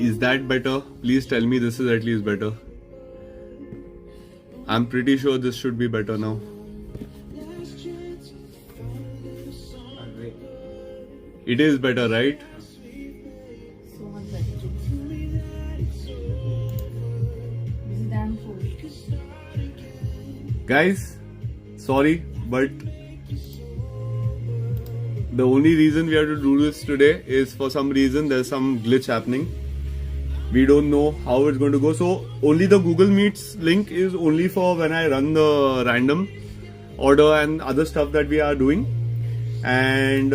Is that better? Please tell me this is at least better. I'm pretty sure this should be better now. It is better, right? So much better. This is damn cool. Guys, sorry, but the only reason we have to do this today is for some reason there's some glitch happening. We don't know how it's going to go. So only the Google Meets link is only for when I run the random order and other stuff that we are doing. And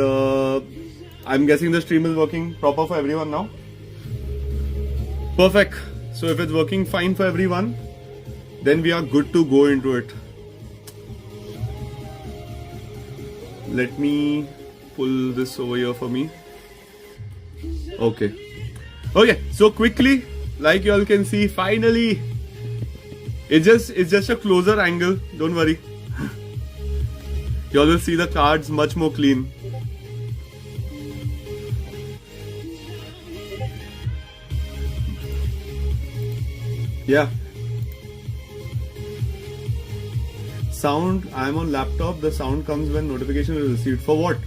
I'm guessing the stream is working proper for everyone now. Perfect. So if it's working fine for everyone, then we are good to go into it. Let me pull this over here for me. Okay, so quickly, like you all can see, finally it's just a closer angle, don't worry. You all will see the cards much more clean. Yeah. Sound, I'm on laptop, the sound comes when notification is received. For what?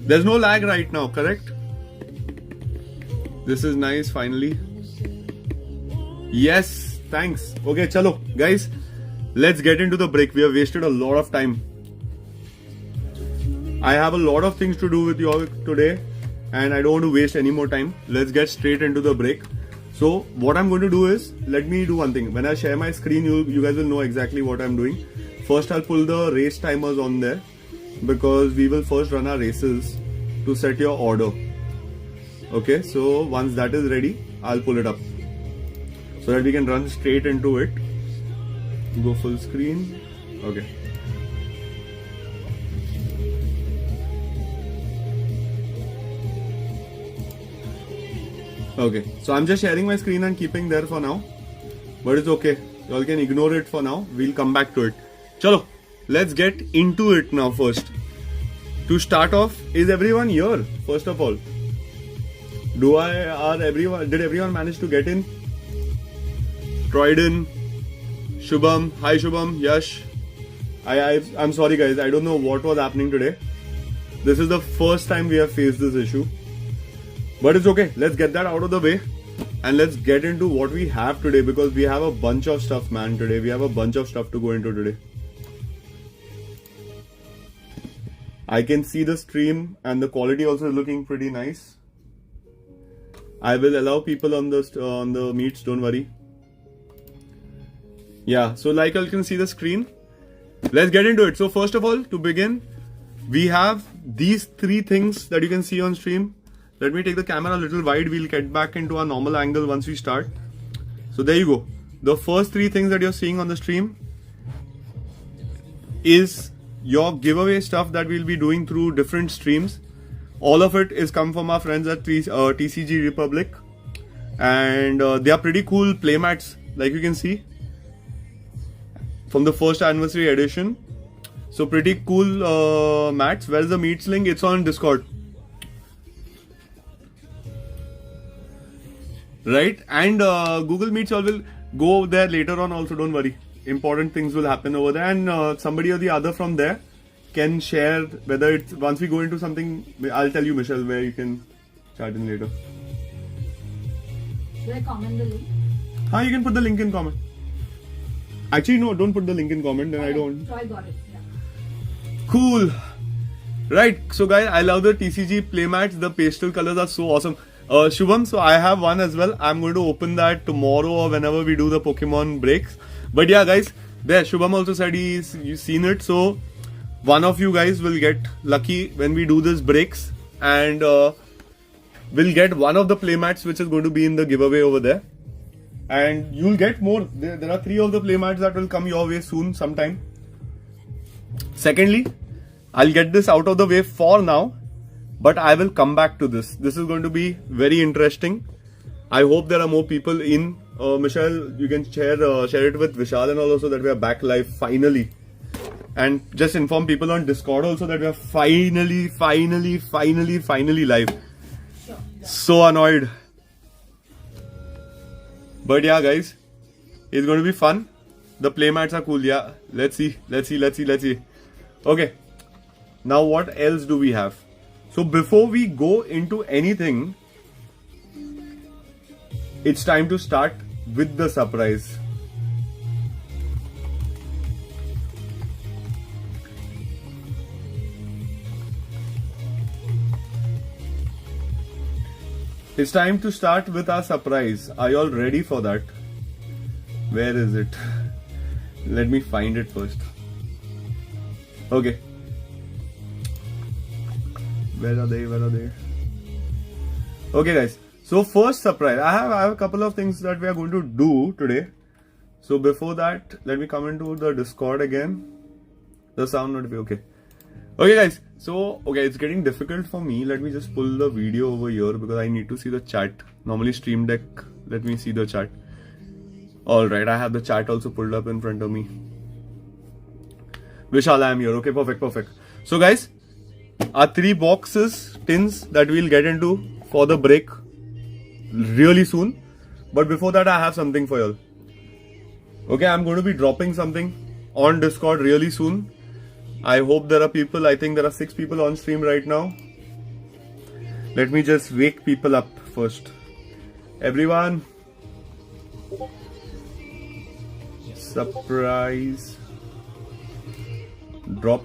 There's no lag right now, correct? This is nice, finally. Yes, thanks. Okay, chalo, guys, let's get into the break. We have wasted a lot of time. I have a lot of things to do with you all today and I don't want to waste any more time. Let's get straight into the break. So what I'm going to do is, let me do one thing. When I share my screen, you guys will know exactly what I'm doing. First, I'll pull the race timers on there because we will first run our races to set your order. Okay, so once that is ready, I'll pull it up so that we can run straight into it. Go full screen. Okay. Okay, so I'm just sharing my screen and keeping there for now, but it's okay. You all can ignore it for now. We'll come back to it. Chalo, let's get into it now first. To start off, is everyone here? First of all, did everyone manage to get in? Troyden, Shubham, hi Shubham, Yash. I'm sorry guys, I don't know what was happening today. This is the first time we have faced this issue. But it's okay, let's get that out of the way and let's get into what we have today because we have a bunch of stuff, man, today. We have a bunch of stuff to go into today. I can see the stream and the quality also is looking pretty nice. I will allow people on the meets, don't worry. Yeah, so like you can see the screen. Let's get into it. So first of all, to begin, we have these three things that you can see on stream. Let me take the camera a little wide. We'll get back into our normal angle once we start. So there you go. The first three things that you're seeing on the stream is your giveaway stuff that we'll be doing through different streams. All of it is come from our friends at TCG Republic. And they are pretty cool playmats, like you can see, from the first anniversary edition. So pretty cool mats. Where is the meets link? It's on Discord. Right, and Google Meets all will go there later on also, don't worry. Important things will happen over there and somebody or the other from there can share, whether it's, once we go into something, I'll tell you Michelle where you can chat in later. Should I comment the link? You can put the link in comment. Actually no, don't put the link in comment, then I don't. Troy got it, yeah. Cool. Right, so guys, I love the TCG playmats. The pastel colors are so awesome. Shubham, so I have one as well. I'm going to open that tomorrow or whenever we do the Pokemon breaks. But yeah guys, there Shubham also said you've seen it. So one of you guys will get lucky when we do this breaks and will get one of the playmats which is going to be in the giveaway over there. And you'll get more. There are 3 of the playmats that will come your way soon sometime. Secondly, I'll get this out of the way for now. But I will come back to this. This is going to be very interesting. I hope there are more people in Michelle, you can share it with Vishal and all also that we are back live finally. And just inform people on Discord also that we are finally live. Sure. So annoyed. But yeah, guys, it's going to be fun. The playmats are cool. Yeah, let's see. Okay, now what else do we have? So before we go into anything, it's time to start with the surprise. It's time to start with our surprise. Are you all ready for that? Where is it? Let me find it first. Okay. Where are they? Okay, guys. So first surprise. I have a couple of things that we are going to do today. So before that, let me come into the Discord again. The sound not be okay. Okay, guys. So it's getting difficult for me. Let me just pull the video over here because I need to see the chat. Normally Stream Deck. Let me see the chat. Alright, I have the chat also pulled up in front of me. Vishal, I am here. Okay, perfect. So guys, our 3 boxes, tins that we'll get into for the break really soon. But before that, I have something for y'all. Okay, I'm going to be dropping something on Discord really soon. I hope there are people. I think there are 6 people on stream right now. Let me just wake people up first. Everyone. Surprise. Drop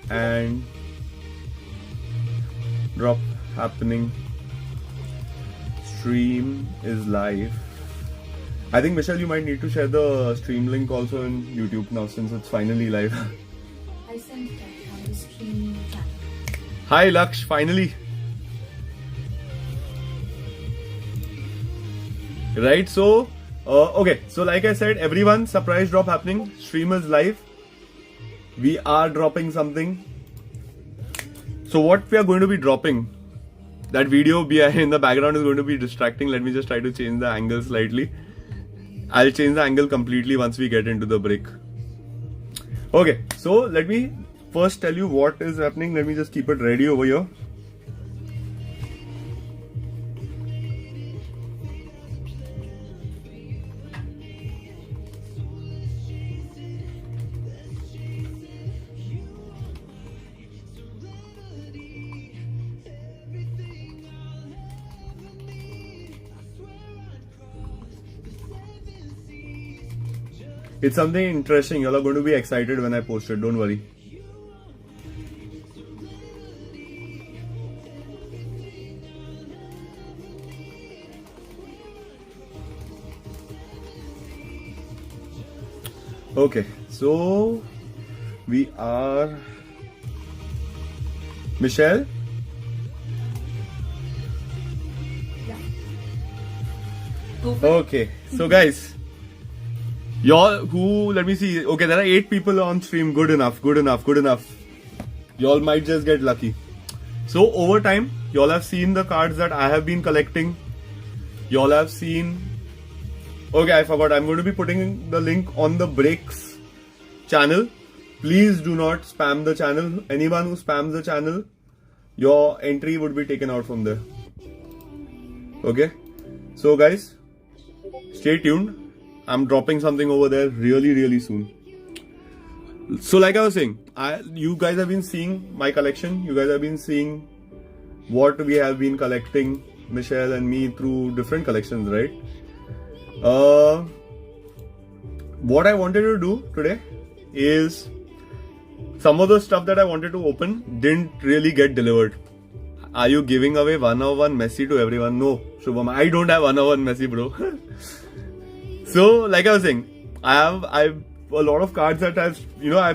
and drop happening. Stream is live. I think Michelle, you might need to share the stream link also in YouTube now since it's finally live. I sent that on the stream channel. Hi Laksh, finally. Right, so okay, so like I said, everyone, surprise drop happening. Stream is live. We are dropping something. So what we are going to be dropping, that video in the background is going to be distracting. Let me just try to change the angle slightly. I'll change the angle completely once we get into the break. Okay, so let me first tell you what is happening. Let me just keep it ready over here. It's something interesting. Y'all are going to be excited when I post it. Don't worry. Okay, so we are Michelle. Yeah. Go for it. Okay, so guys, y'all who, let me see. Okay, there are 8 people on stream. Good enough. Y'all might just get lucky. So over time, y'all have seen the cards that I have been collecting. Y'all have seen. Okay, I forgot. I'm going to be putting the link on the Breaks channel. Please do not spam the channel. Anyone who spams the channel, your entry would be taken out from there. Okay. So guys, stay tuned. I'm dropping something over there really soon. So like I was saying, you guys have been seeing my collection. You guys have been seeing what we have been collecting, Michelle and me, through different collections, right? What I wanted to do today is some of the stuff that I wanted to open didn't really get delivered. Are you giving away 1/1 Messi to everyone? No, Shubham, I don't have 1/1 Messi, bro. So, like I was saying, I've a lot of cards that I've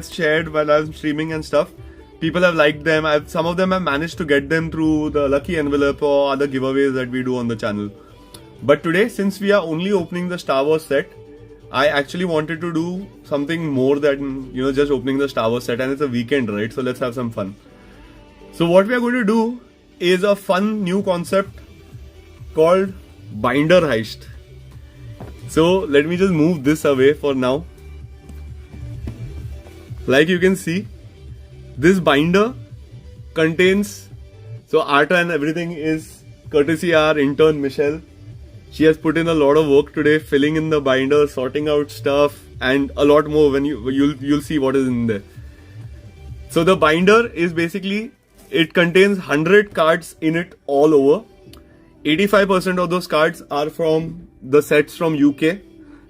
shared while I was streaming and stuff. People have liked them. Some of them have managed to get them through the lucky envelope or other giveaways that we do on the channel. But today, since we are only opening the Star Wars set, I actually wanted to do something more than just opening the Star Wars set, and it's a weekend, right? So let's have some fun. So what we are going to do is a fun new concept called Binder Heist. So let me just move this away for now. Like you can see, this binder contains, so art and everything is courtesy our intern Michelle. She has put in a lot of work today, filling in the binder, sorting out stuff, and a lot more. When you'll see what is in there. So the binder is basically, it contains 100 cards in it all over. 85% of those cards are from the sets from UK,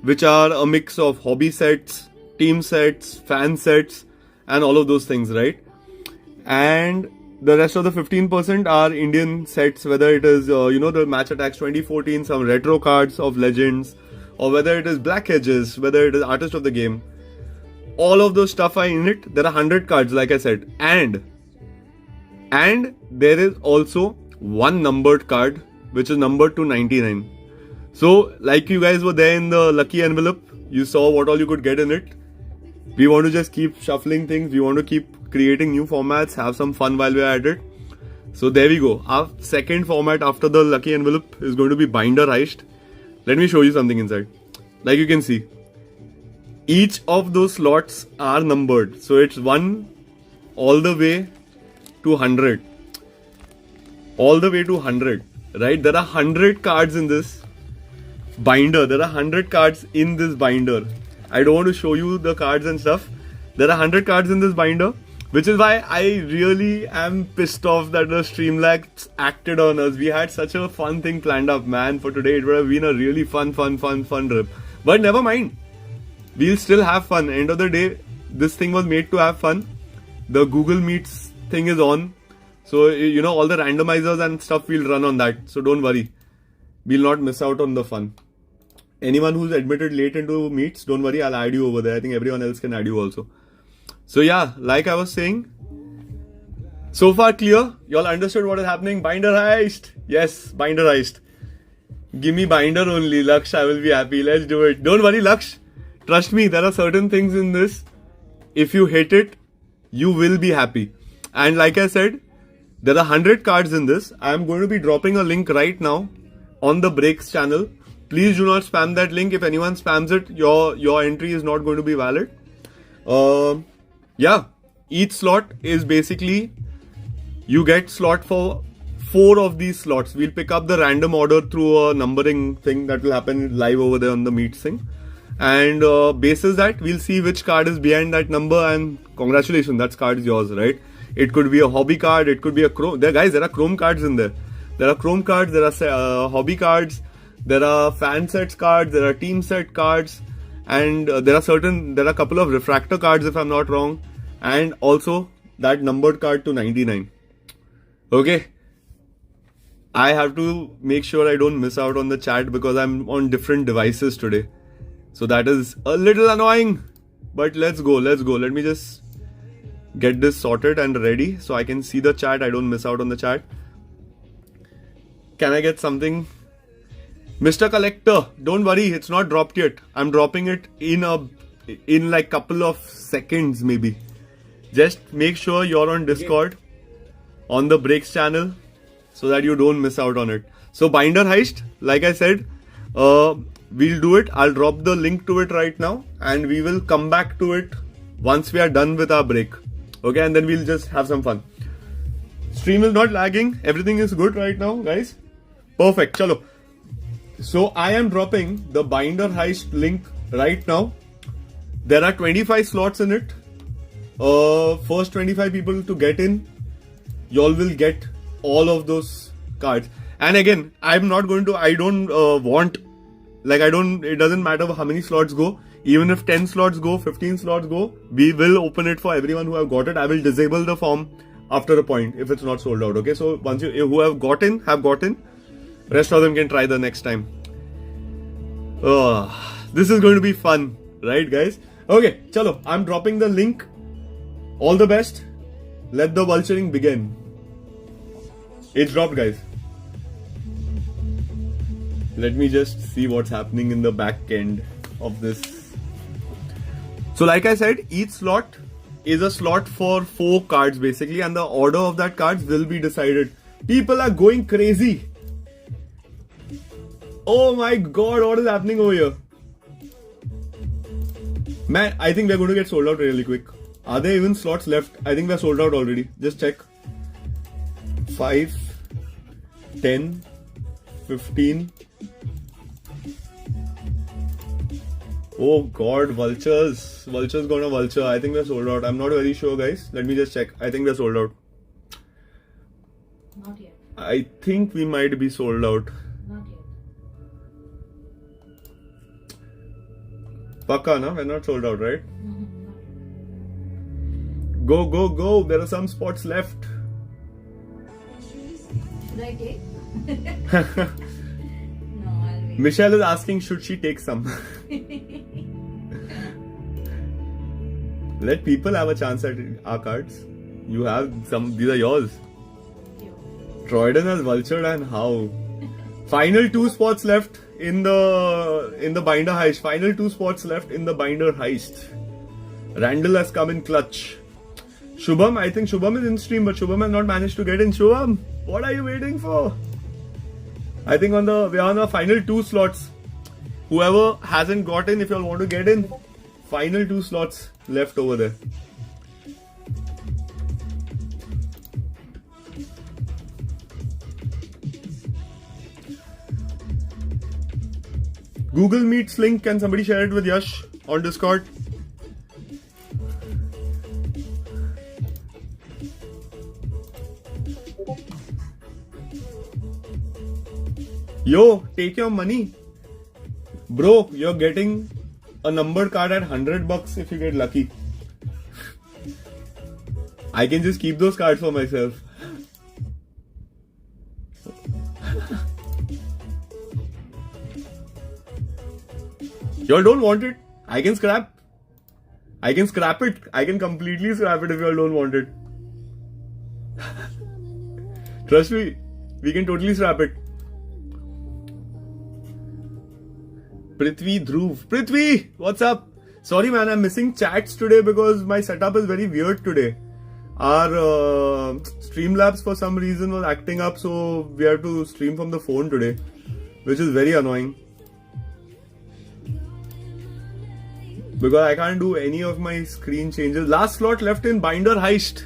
which are a mix of hobby sets, team sets, fan sets, and all of those things, right? And the rest of the 15% are Indian sets, whether it is, the Match Attacks 2014, some retro cards of legends, or whether it is Black Edges, whether it is Artist of the Game. All of those stuff are in it. There are 100 cards, like I said. And there is also one numbered card, which is numbered to 99. So, like you guys were there in the lucky envelope, you saw what all you could get in it. We want to just keep shuffling things. We want to keep creating new formats, have some fun while we're at it. So there we go. Our second format after the lucky envelope is going to be binder heist. Let me show you something inside. Like you can see, each of those slots are numbered. So it's 1 all the way to 100. All the way to 100, right? There are 100 cards in this binder. There are 100 cards in this binder. I don't want to show you the cards and stuff. There are 100 cards in this binder, which is why I really am pissed off that the Streamlabs acted on us. We had such a fun thing planned up, man. For today, it would have been a really fun trip. But never mind. We'll still have fun. End of the day, this thing was made to have fun. The Google Meets thing is on. So, all the randomizers and stuff will run on that. So don't worry. We'll not miss out on the fun. Anyone who's admitted late into Meets, don't worry, I'll add you over there. I think everyone else can add you also. So yeah, like I was saying, so far clear? Y'all understood what is happening? Binder heist! Yes, binder heist. Give me binder only, Laksh, I will be happy. Let's do it. Don't worry, Laksh. Trust me, there are certain things in this. If you hit it, you will be happy. And like I said, there are 100 cards in this. I am going to be dropping a link right now on the Breaks channel. Please do not spam that link. If anyone spams it, your entry is not going to be valid. Yeah, each slot is basically, you get slot for 4 of these slots. We'll pick up the random order through a numbering thing that will happen live over there on the Meet thing. And basis that, we'll see which card is behind that number, and congratulations, that card is yours, right? It could be a hobby card, it could be a Chrome. There are Chrome cards in there. There are Chrome cards, there are hobby cards, there are fan sets cards, there are team set cards, and there are a couple of refractor cards if I'm not wrong, and also that numbered card to 99. Okay, I have to make sure I don't miss out on the chat because I'm on different devices today. So that is a little annoying, but let's go. Let me just get this sorted and ready so I can see the chat. I don't miss out on the chat. Can I get something? Mr. Collector, don't worry, it's not dropped yet. I'm dropping it in like couple of seconds maybe. Just make sure you're on Discord, on the Breaks channel, so that you don't miss out on it. So binder heist, like I said, we'll do it. I'll drop the link to it right now, and we will come back to it once we are done with our break. Okay, and then we'll just have some fun. Stream is not lagging. Everything is good right now, guys. Perfect. Chalo. So I am dropping the binder heist link right now. There are 25 slots in it. First 25 people to get in, y'all will get all of those cards. And again, it doesn't matter how many slots go. Even if 10 slots go, 15 slots go, we will open it for everyone who have got it. I will disable the form after a point if it's not sold out. Okay, so once who have gotten, rest of them can try the next time. This is going to be fun, right, guys? Okay, chalo, I'm dropping the link. All the best. Let the vulturing begin. It's dropped, guys. Let me just see what's happening in the back end of this. So like I said, each slot is a slot for 4 cards basically, and the order of that cards will be decided. People are going crazy. Oh my god, what is happening over here? Man, I think we're going to get sold out really quick. Are there even slots left? I think we're sold out already. Just check. 5, 10, 15. Oh god, vultures. Vulture's gonna vulture. I think we're sold out. I'm not very sure, guys. Let me just check. I think we're sold out. Not yet. I think we might be sold out. Not yet. Pakka, na? We're not sold out, right? Not Go, go, go. There are some spots left. yet. Should I take? No, I'll wait. Michelle is asking, should she take some? Let people have a chance at our cards. You have some, these are yours. Troyden has vultured and how? Final 2 spots left in the binder heist. Final 2 spots left in the binder heist. Randall has come in clutch. Shubham, I think Shubham is in stream, but Shubham has not managed to get in. Shubham, what are you waiting for? I think we're on the final 2 slots. Whoever hasn't got in, if you all want to get in, final 2 slots left over there. Google Meets link, can somebody share it with Yash on Discord? Yo, take your money. Bro, you're getting a numbered card at $100 if you get lucky. I can just keep those cards for myself. Y'all don't want it? I can scrap. I can scrap it. I can completely scrap it if y'all don't want it. Trust me, we can totally scrap it. Prithvi Dhruv. Prithvi, what's up? Sorry man, I'm missing chats today because my setup is very weird today. Our Streamlabs for some reason was acting up, so we have to stream from the phone today, which is very annoying. Because I can't do any of my screen changes. Last slot left in Binder Heist.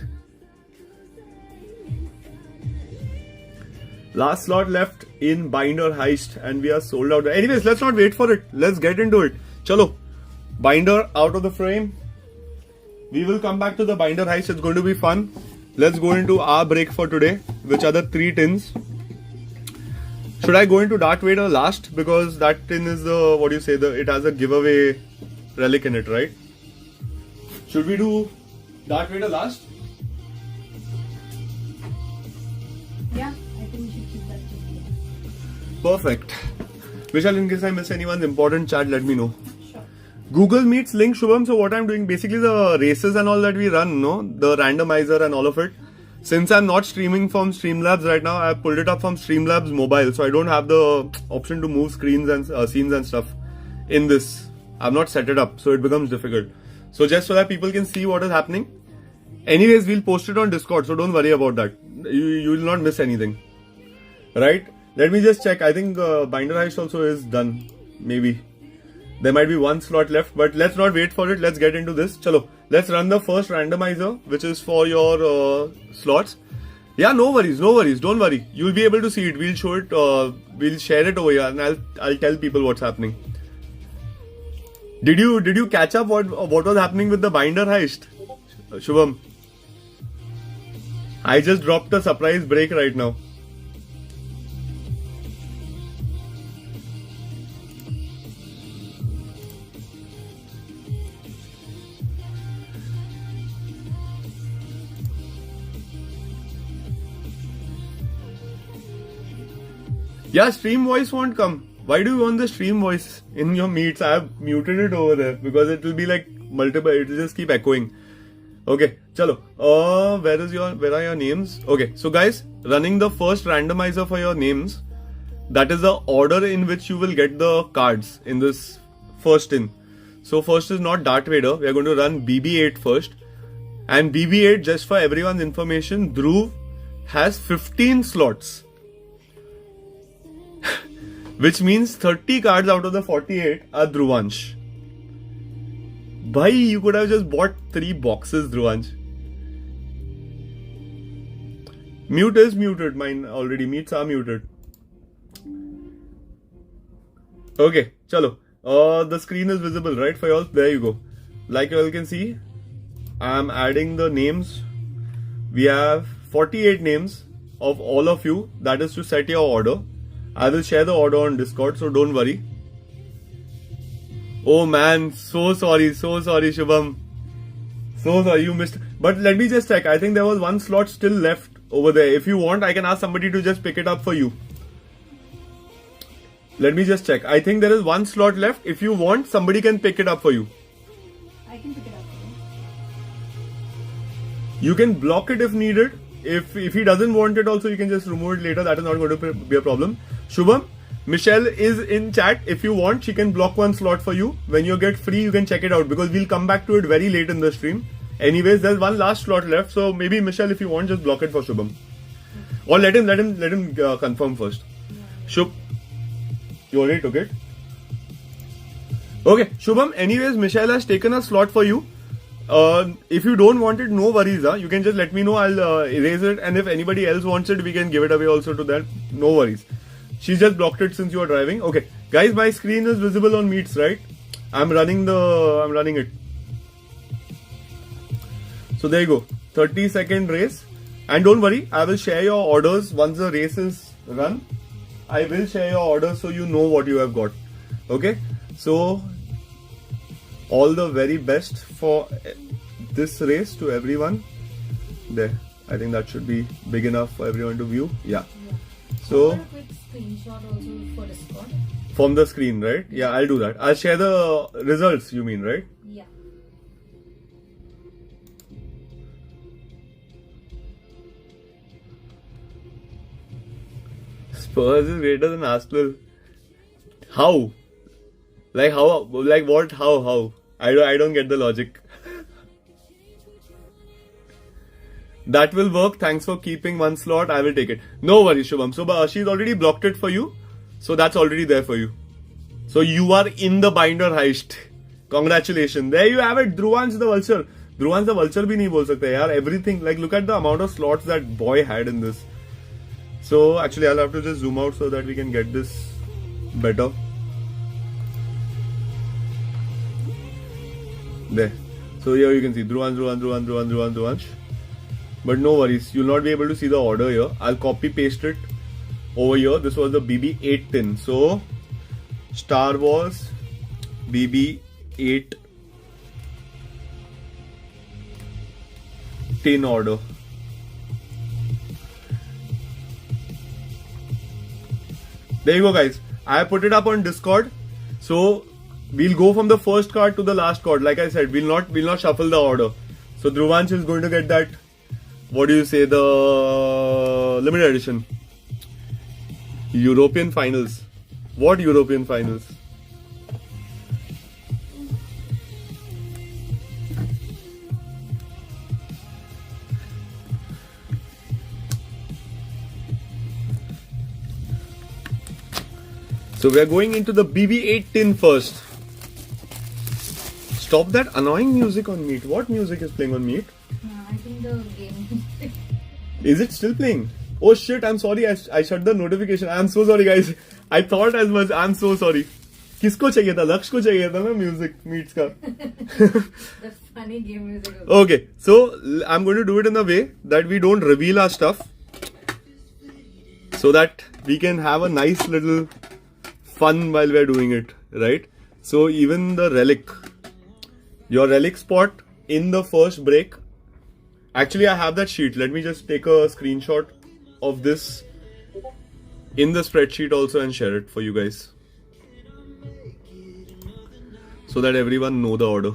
Last slot left in Binder Heist and we are sold out. Anyways, let's not wait for it. Let's get into it. Chalo. Binder out of the frame. We will come back to the Binder Heist. It's going to be fun. Let's go into our break for today, which are the 3 tins. Should I go into Darth Vader last? Because that tin is the, what do you say, it has a giveaway relic in it, right? Should we do Darth Vader last? Yeah, I think we should keep that to Perfect. Vishal, in case I miss anyone's important chat, let me know. Sure. Google Meets link, Shubham. So what I'm doing, basically the races and all that we run, no? The randomizer and all of it. Since I'm not streaming from Streamlabs right now, I pulled it up from Streamlabs mobile. So I don't have the option to move screens and scenes and stuff in this. I've not set it up, so it becomes difficult. So just so that people can see what is happening. Anyways, we'll post it on Discord, so don't worry about that. You will not miss anything. Right? Let me just check. I think Binder Heist also is done. Maybe. There might be 1 slot left, but let's not wait for it. Let's get into this. Chalo. Let's run the first randomizer, which is for your slots. Yeah, no worries, no worries. Don't worry. You'll be able to see it. We'll show it. We'll share it over here, and I'll tell people what's happening. Did you catch up what was happening with the Binder Heist, Shubham? I just dropped a surprise break right now. Yeah, stream voice won't come. Why do you want the stream voice in your meets? I have muted it over there because it will be like multiple. It will just keep echoing. Okay, chalo. Where are your names? Okay, so guys, running the first randomizer for your names. That is the order in which you will get the cards in this first tin. So first is not Darth Vader. We are going to run BB-8 first. And BB-8, just for everyone's information, Dhruv has 15 slots. Which means 30 cards out of the 48 are Dhruvansh. Bhai, you could have just bought 3 boxes, Dhruvansh. Mute is muted, mine already. Meets are muted. Okay, chalo. The screen is visible, right, for y'all? There you go. Like you all can see, I'm adding the names. We have 48 names of all of you. That is to set your order. I will share the order on Discord, so don't worry. Oh man, so sorry, Shubham. So sorry, you missed. But let me just check. I think there was 1 slot still left over there. If you want, I can ask somebody to just pick it up for you. Let me just check. I think there is 1 slot left. If you want, somebody can pick it up for you. I can pick it up. You can block it if needed. If he doesn't want it also, you can just remove it later. That is not going to be a problem. Shubham, Michelle is in chat. If you want, she can block 1 slot for you. When you get free, you can check it out because we'll come back to it very late in the stream. Anyways, there's 1 last slot left. So maybe Michelle, if you want, just block it for Shubham. Or let him confirm first. Shub, you already took it? Okay, Shubham, anyways, Michelle has taken a slot for you. If you don't want it, no worries. You can just let me know. I'll erase it. And if anybody else wants it, we can give it away also to them. No worries. She's just blocked it since you are driving. Okay, guys, my screen is visible on Meets, right? I'm running it. So there you go. 30-second race. And don't worry, I will share your orders once the race is run. I will share your orders so you know what you have got. Okay? So all the very best for this race to everyone. There, I think that should be big enough for everyone to view. Yeah. So a quick screenshot also for Discord. From the screen, right? Yeah, I'll do that. I'll share the results, you mean, right? Yeah. Spurs is greater than Arsenal. How? Like how? Like what? How? I don't get the logic. That will work. Thanks for keeping 1 slot. I will take it. No worries, Shubham. So she's already blocked it for you. So that's already there for you. So you are in the binder heist. Congratulations. There you have it. Dhruvansh the Vulture. Dhruvansh the Vulture bhi nahi bol sakte yaar. Everything. Like look at the amount of slots that boy had in this. So actually I'll have to just zoom out so that we can get this better. There. So here you can see Dhruvansh. But no worries, you'll not be able to see the order here. I'll copy paste it over here. This was the BB-8 tin. So Star Wars BB-8 tin order. There you go, guys. I put it up on Discord. So we'll go from the first card to the last card. Like I said, we'll not shuffle the order. So Dhruvansh is going to get that. What do you say? The limited edition European finals. What European finals? So we are going into the BB-8 tin first. Stop that annoying music on Meet. What music is playing on Meet? I think the game. Is it still playing? Oh shit, I'm sorry. I shut the notification. I'm so sorry, guys. I thought as much. I'm so sorry. किसको चाहिए था? लक्ष्य को चाहिए था ना music Meets का. The funny game music. Okay, so I'm going to do it in a way that we don't reveal our stuff, so that we can have a nice little fun while we're doing it, right? So even the relic, your relic spot in the first break. Actually, I have that sheet. Let me just take a screenshot of this in the spreadsheet also and share it for you guys, so that everyone know the order.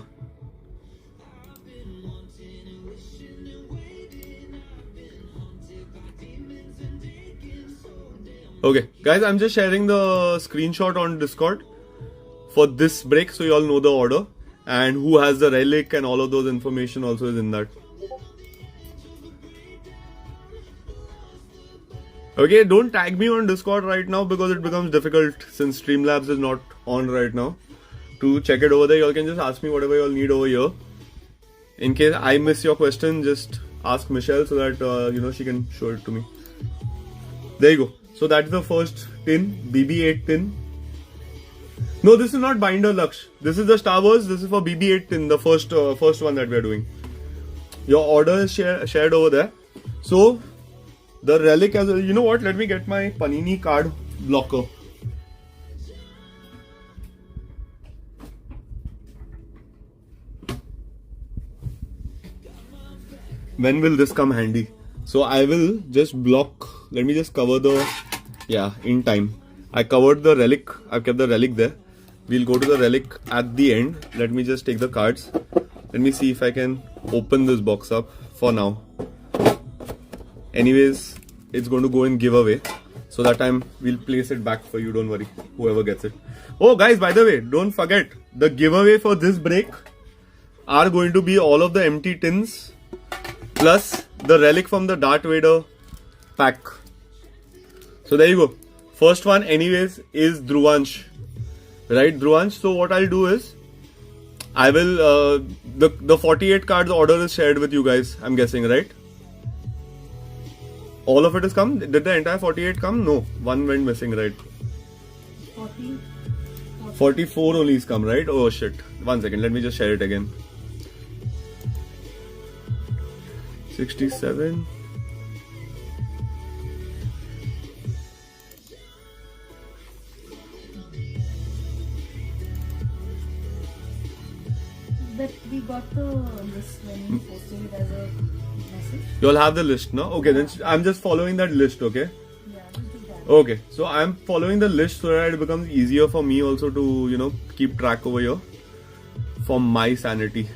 Okay, guys, I'm just sharing the screenshot on Discord for this break, so you all know the order and who has the relic and all of those information also is in that. Okay, don't tag me on Discord right now because it becomes difficult since Streamlabs is not on right now. to check it over there. You can just ask me whatever you all need over here. In case I miss your question, just ask Michelle so that she can show it to me. There you go. So that's the first tin, BB-8 tin. No, this is not Binder Laksh. This is the Star Wars. This is for BB-8 tin, the first one that we are doing. Your order is shared over there. So the relic as well. You know what? Let me get my Panini card blocker. When will this come handy? So I will just block. Let me just cover in time. I covered the relic. I've kept the relic there. We'll go to the relic at the end. Let me just take the cards. Let me see if I can open this box up for now. Anyways, it's going to go in giveaway. So that time we'll place it back for you. Don't worry. Whoever gets it. Oh guys, by the way, don't forget the giveaway for this break are going to be all of the empty tins plus the relic from the Darth Vader pack. So there you go. First one anyways is Dhruvansh. Right, Dhruvansh? So what I'll do is, I will, the 48 cards order is shared with you guys, I'm guessing, right? All of it has come? Did the entire 48 come? No, one went missing, right? 44 only has come, right? Oh shit. 1 second, let me just share it again. 67. But we got the list when you posted it as a message. You'll have the list, no? Okay, then I'm just following that list, okay? Yeah, just do that. Okay, so I'm following the list so that it becomes easier for me also to, keep track over here for my sanity.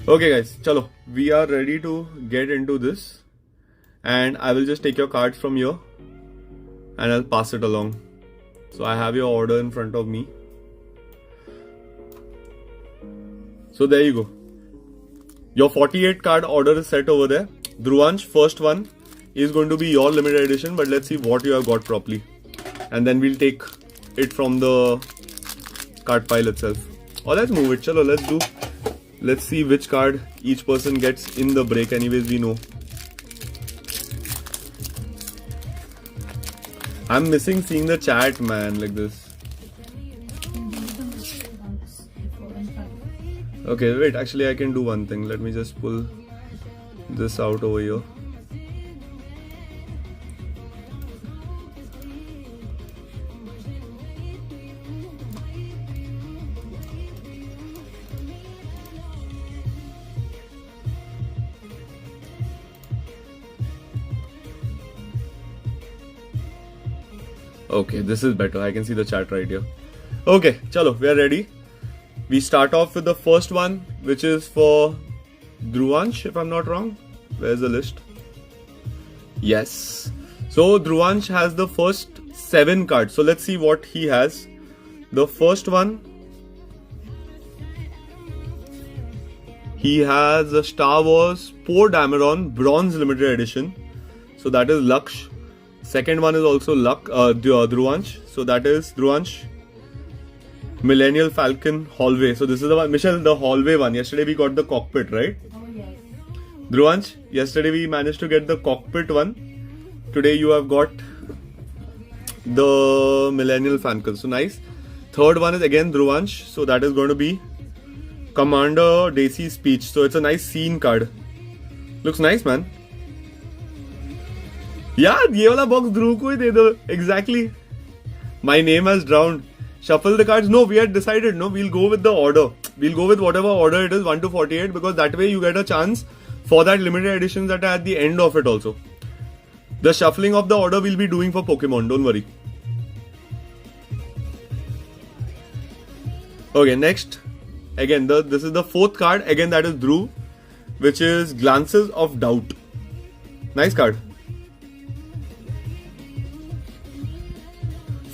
Okay guys, chalo, we are ready to get into this and I will just take your cards from here and I'll pass it along. So I have your order in front of me. So there you go. Your 48 card order is set over there. Dhruvansh, first one is going to be your limited edition, but let's see what you have got properly. And then we'll take it from the card pile itself. Or let's move it. Chalo, let's see which card each person gets in the break. Anyways, we know. I'm missing seeing the chat, man, like this. Okay, wait, actually I can do one thing. Let me just pull this out over here. Okay, this is better. I can see the chat right here. Okay, chalo, we are ready. We start off with the first one, which is for Dhruvansh, if I'm not wrong. Where's the list? Yes. So Dhruvansh has the first 7 cards. So let's see what he has. The first one, he has a Star Wars Poe Dameron Bronze Limited Edition. So that is Laksh. Second one is also Dhruvansh. So that is Dhruvansh. Millennial Falcon Hallway. So this is the one, Michelle, the hallway one. Yesterday we got the cockpit, right? Oh yes. Dhruvansh, yesterday we managed to get the cockpit one. Today you have got the Millennial Falcon. So nice. Third one is again Dhruvansh. So that is going to be Commander Dacey's speech. So it's a nice scene card. Looks nice, man. Yeah, ये वाला box Dhruv को ही दे दो. Exactly. My name has drowned. Shuffle the cards. No, we had decided. No, we'll go with the order. We'll go with whatever order it is, 1 to 48, because that way you get a chance for that limited editions that are at the end of it also. The shuffling of the order we'll be doing for Pokemon. Don't worry. Okay, next. Again, this is the 4th card. Again, that is Dhruv, which is Glances of Doubt. Nice card.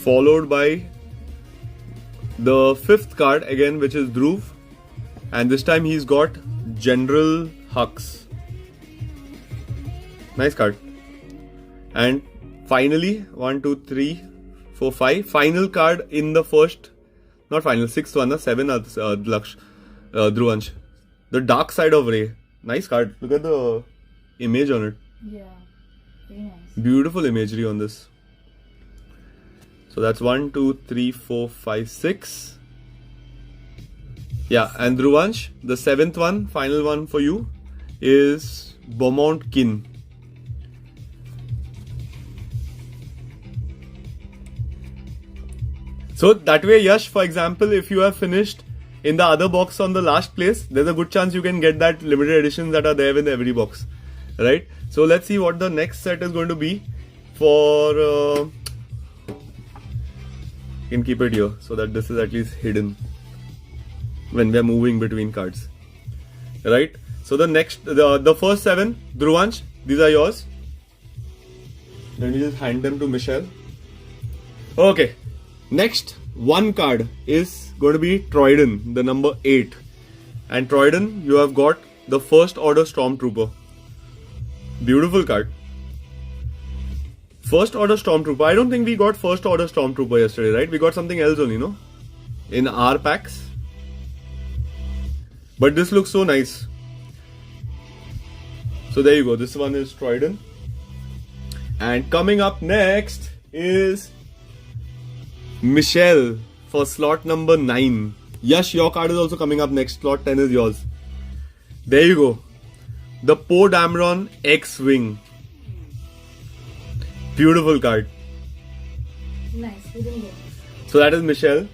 Followed by the 5th card again, which is Dhruv, and this time he's got General Hux. Nice card. And finally 1, 2, 3, 4, 5. Final card in the first, not final, sixth one, 7 Laksh, Dhruvansh. The Dark Side of Ray. Nice card. Look at the image on it. Yeah, very nice. Beautiful imagery on this. So that's 1, 2, 3, 4, 5, 6. Yeah, and Dhruvansh, the 7th one, final one for you, is Beaumont Kin. So that way, Yash, for example, if you have finished in the other box on the last place, there's a good chance you can get that limited editions that are there in every box, right? So let's see what the next set is going to be for. You can keep it here so that this is at least hidden when we are moving between cards, right? So the next, the first 7, Dhruvansh, these are yours. Let me just hand them to Michelle. Okay. Next one card is going to be Troyden, the number 8. And Troyden, you have got the First Order Stormtrooper. Beautiful card. First Order Stormtrooper. I don't think we got First Order Stormtrooper yesterday, right? We got something else only, no? In our packs. But this looks so nice. So there you go. This one is Troyden. And coming up next is Michelle for slot number 9. Yash, your card is also coming up next. Slot 10 is yours. There you go. The Poe Dameron X-Wing. Beautiful card. Nice, we didn't get So that is Michelle.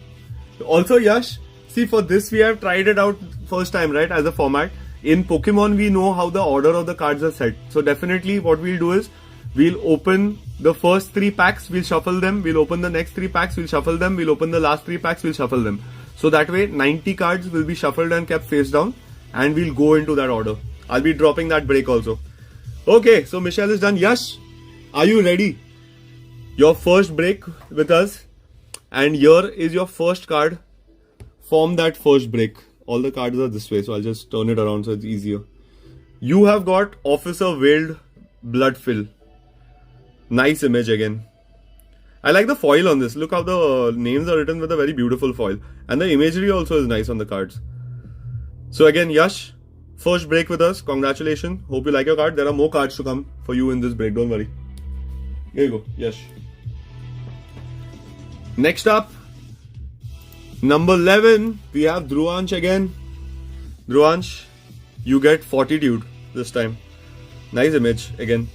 Also, Yash, see, for this we have tried it out first time, right, as a format. In Pokemon, we know how the order of the cards are set. So definitely what we'll do is, we'll open the first 3 packs, we'll shuffle them. We'll open the next 3 packs, we'll shuffle them. We'll open the last 3 packs, we'll shuffle them. So that way, 90 cards will be shuffled and kept face down. And we'll go into that order. I'll be dropping that break also. Okay, so Michelle is done. Yash, are you ready? Your first break with us. And here is your first card from that first break. All the cards are this way, so I'll just turn it around so it's easier. You have got Officer Veiled Bloodfill. Nice image again. I like the foil on this. Look how the names are written with a very beautiful foil. And the imagery also is nice on the cards. So again, Yash, first break with us. Congratulations. Hope you like your card. There are more cards to come for you in this break. Don't worry. Here you go, Yash. Next up, number 11, we have Dhruvansh again. Dhruvansh, you get Fortitude this time. Nice image again.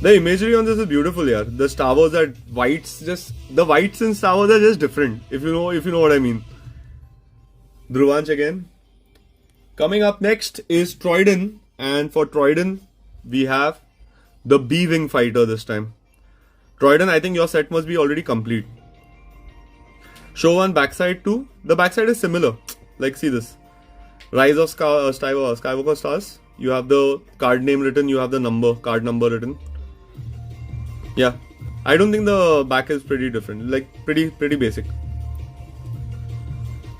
The imagery on this is beautiful, yeah. The Star Wars are whites, the whites in Star Wars are just different. If you know what I mean. Dhruvansh again. Coming up next is Troyden, and for Troyden, we have the B-Wing fighter this time. Troyden, I think your set must be already complete. Show one backside too. The backside is similar. Like, see this. Rise of Skywalker Stars. You have the card name written, you have the card number written. Yeah. I don't think the back is pretty different. Like, pretty basic.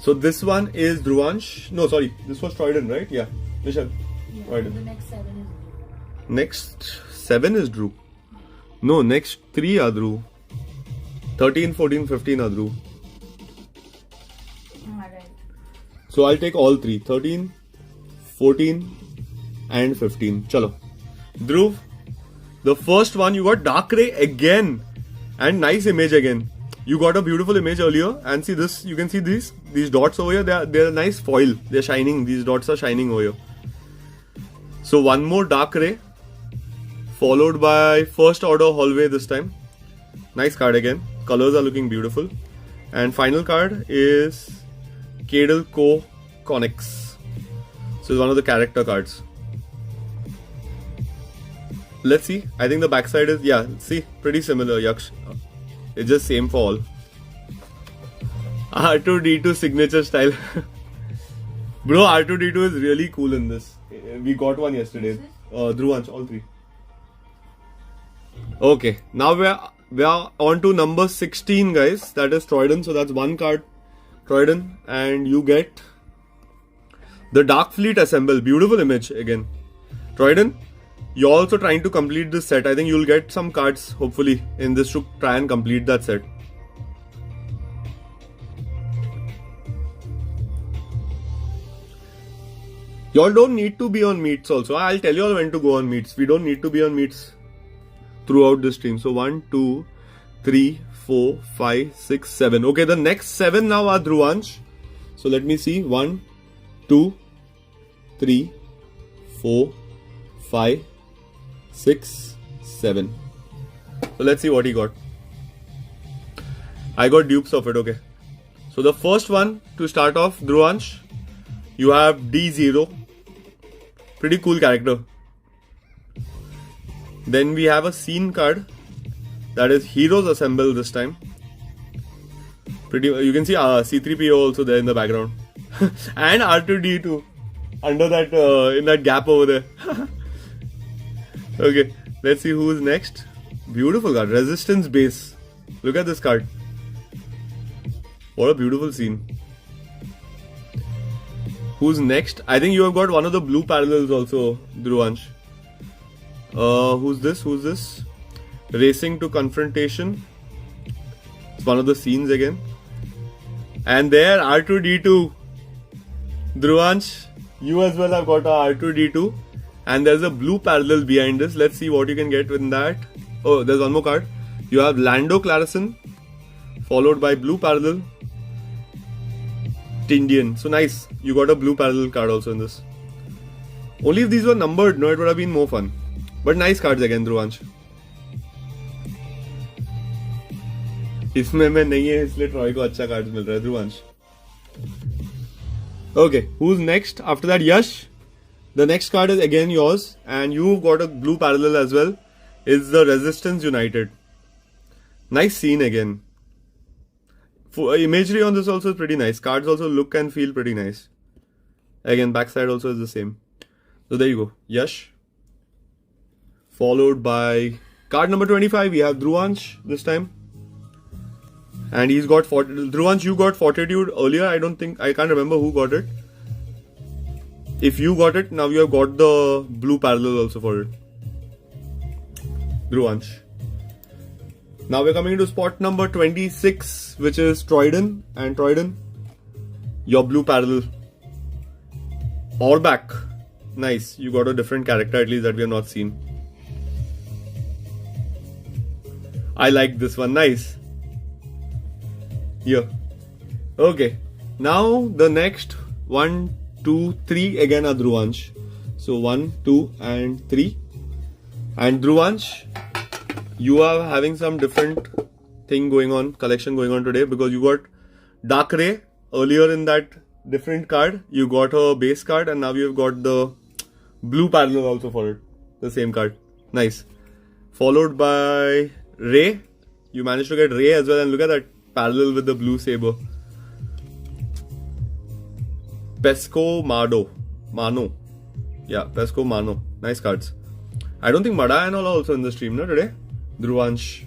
So this one is Dhruvansh. No, sorry. This was Troyden, right? Yeah. Michelle. Yeah, Troyden. the next 7 is Drew. Next 7 is Drew. No, next 3 are Drew. 13, 14, 15 are Drew. Alright. So I'll take all 3. 13, 14 and 15. Chalo. Dhruv, the first one you got Darkrai again. And nice image again. You got a beautiful image earlier. And see this, you can see these dots over here. They're a nice foil. They're shining. These dots are shining over here. So one more Darkrai. Followed by First Order Hallway this time. Nice card again. Colors are looking beautiful. And final card is Cadel Co Connix. So it's one of the character cards. Let's see. I think the backside is, yeah, see, pretty similar, Yaksh. It's just same for all. R2D2 signature style. Bro, R2D2 is really cool in this. We got one yesterday. Dhruvansh, all 3. Okay, now we are on to number 16, guys. That is Troyden. So that's one card, Troyden, and you get the Dark Fleet Assemble. Beautiful image again. Troyden, You're also trying to complete this set. I think you'll get some cards, hopefully, in this to try and complete that set. Y'all don't need to be on meets also. I'll tell you all when to go on meets. We don't need to be on meets throughout the stream. So 1, 2, 3, 4, 5, 6, 7. Okay, the next 7 now are Dhruvansh. So let me see. 1, 2, 3, 4, 5, 6, 7. So let's see what he got. I got dupes of it, okay. So the first one to start off, Dhruvansh, you have D0. Pretty cool character. Then we have a scene card, that is Heroes Assemble this time. Pretty. You can see C3PO also there in the background. And R2D2 under that in that gap over there. Okay, let's see who's next. Beautiful card, Resistance Base. Look at this card. What a beautiful scene. Who's next? I think you have got one of the blue parallels also, Dhruvansh. Who's this? Who's this? Racing to Confrontation. It's one of the scenes again. And there, R2D2. Dhruvansh, you as well have got a R2D2. And there's a blue parallel behind this. Let's see what you can get with that. Oh, there's one more card. You have Lando Clarison, followed by blue parallel. Tindian. So nice. You got a blue parallel card also in this. Only if these were numbered, no, it would have been more fun. But nice cards again, Dhruvansh. इसमें मैं नहीं है इसलिए Troy को अच्छा card मिल रहा है Dhruvansh. Okay, who's next? After that, Yash. The next card is again yours, and you've got a blue parallel as well. It's the Resistance United. Nice scene again. Imagery on this also is pretty nice. Cards also look and feel pretty nice. Again, backside also is the same. So there you go. Yash. Followed by card number 25. We have Dhruvansh this time. And he's got Dhruvansh, you got Fortitude earlier. I can't remember who got it. If you got it, now you have got the blue parallel also for it. Dhruvansh. Now we're coming to spot number 26, which is Troyden. And Troyden, your blue parallel. Orback. Nice. You got a different character at least that we have not seen. I like this one. Nice. Here. Okay. Now the next 1, 2, 3 again are Dhruvansh. So 1, 2 and 3. And Dhruvansh, you are having some different thing going on, collection going on today, because you got Dark Ray earlier in that different card. You got her base card, and now you've got the blue parallel also for it. The same card. Nice. Followed by Ray. You managed to get Ray as well, and look at that parallel with the blue saber. Pesco Mano. Yeah, Pesco Mano. Nice cards. I don't think Mada and all are also in the stream, no, today? Dhruvansh.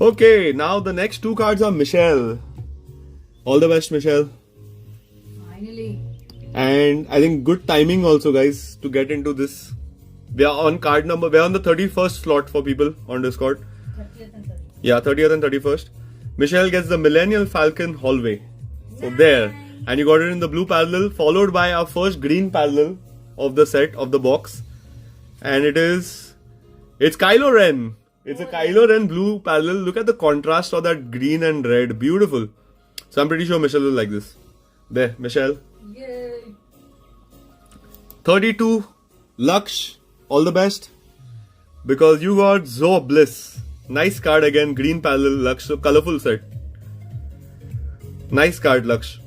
Okay, now the next two cards are Michelle. All the best, Michelle. Finally. And I think good timing also, guys, to get into this. We are on card number, we are on the 31st slot for people on Discord. 30th and 31st. Yeah, 30th and 31st. Michelle gets the Millennial Falcon Hallway. So there. And you got it in the blue parallel, followed by our first green parallel of the set, of the box. And it's Kylo Ren. It's a Kylo Ren blue parallel. Look at the contrast of that green and red. Beautiful. So I'm pretty sure Michelle will like this. There, Michelle. Yay. 32, Laksh. All the best. Because you got Zoe Bliss. Nice card again. Green parallel, Laksh. So colorful set. Nice card, Laksh.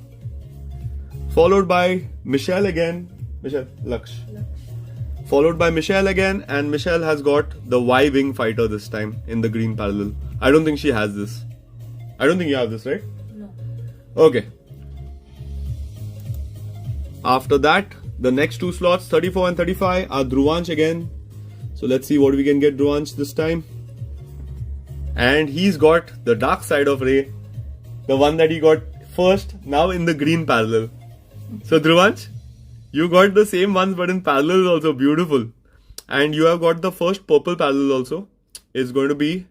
Followed by Michelle again. Laksh. Followed by Michelle again, and Michelle has got the Y-Wing fighter this time in the green parallel. I don't think she has this. I don't think you have this, right? No. Okay. After that, the next two slots, 34 and 35, are Dhruvansh again. So let's see what we can get Dhruvansh this time. And he's got the dark side of Rey. The one that he got first, now in the green parallel. So Dhruvansh, you got the same ones but in parallels also. Beautiful. And you have got the first purple parallel also. It's going to be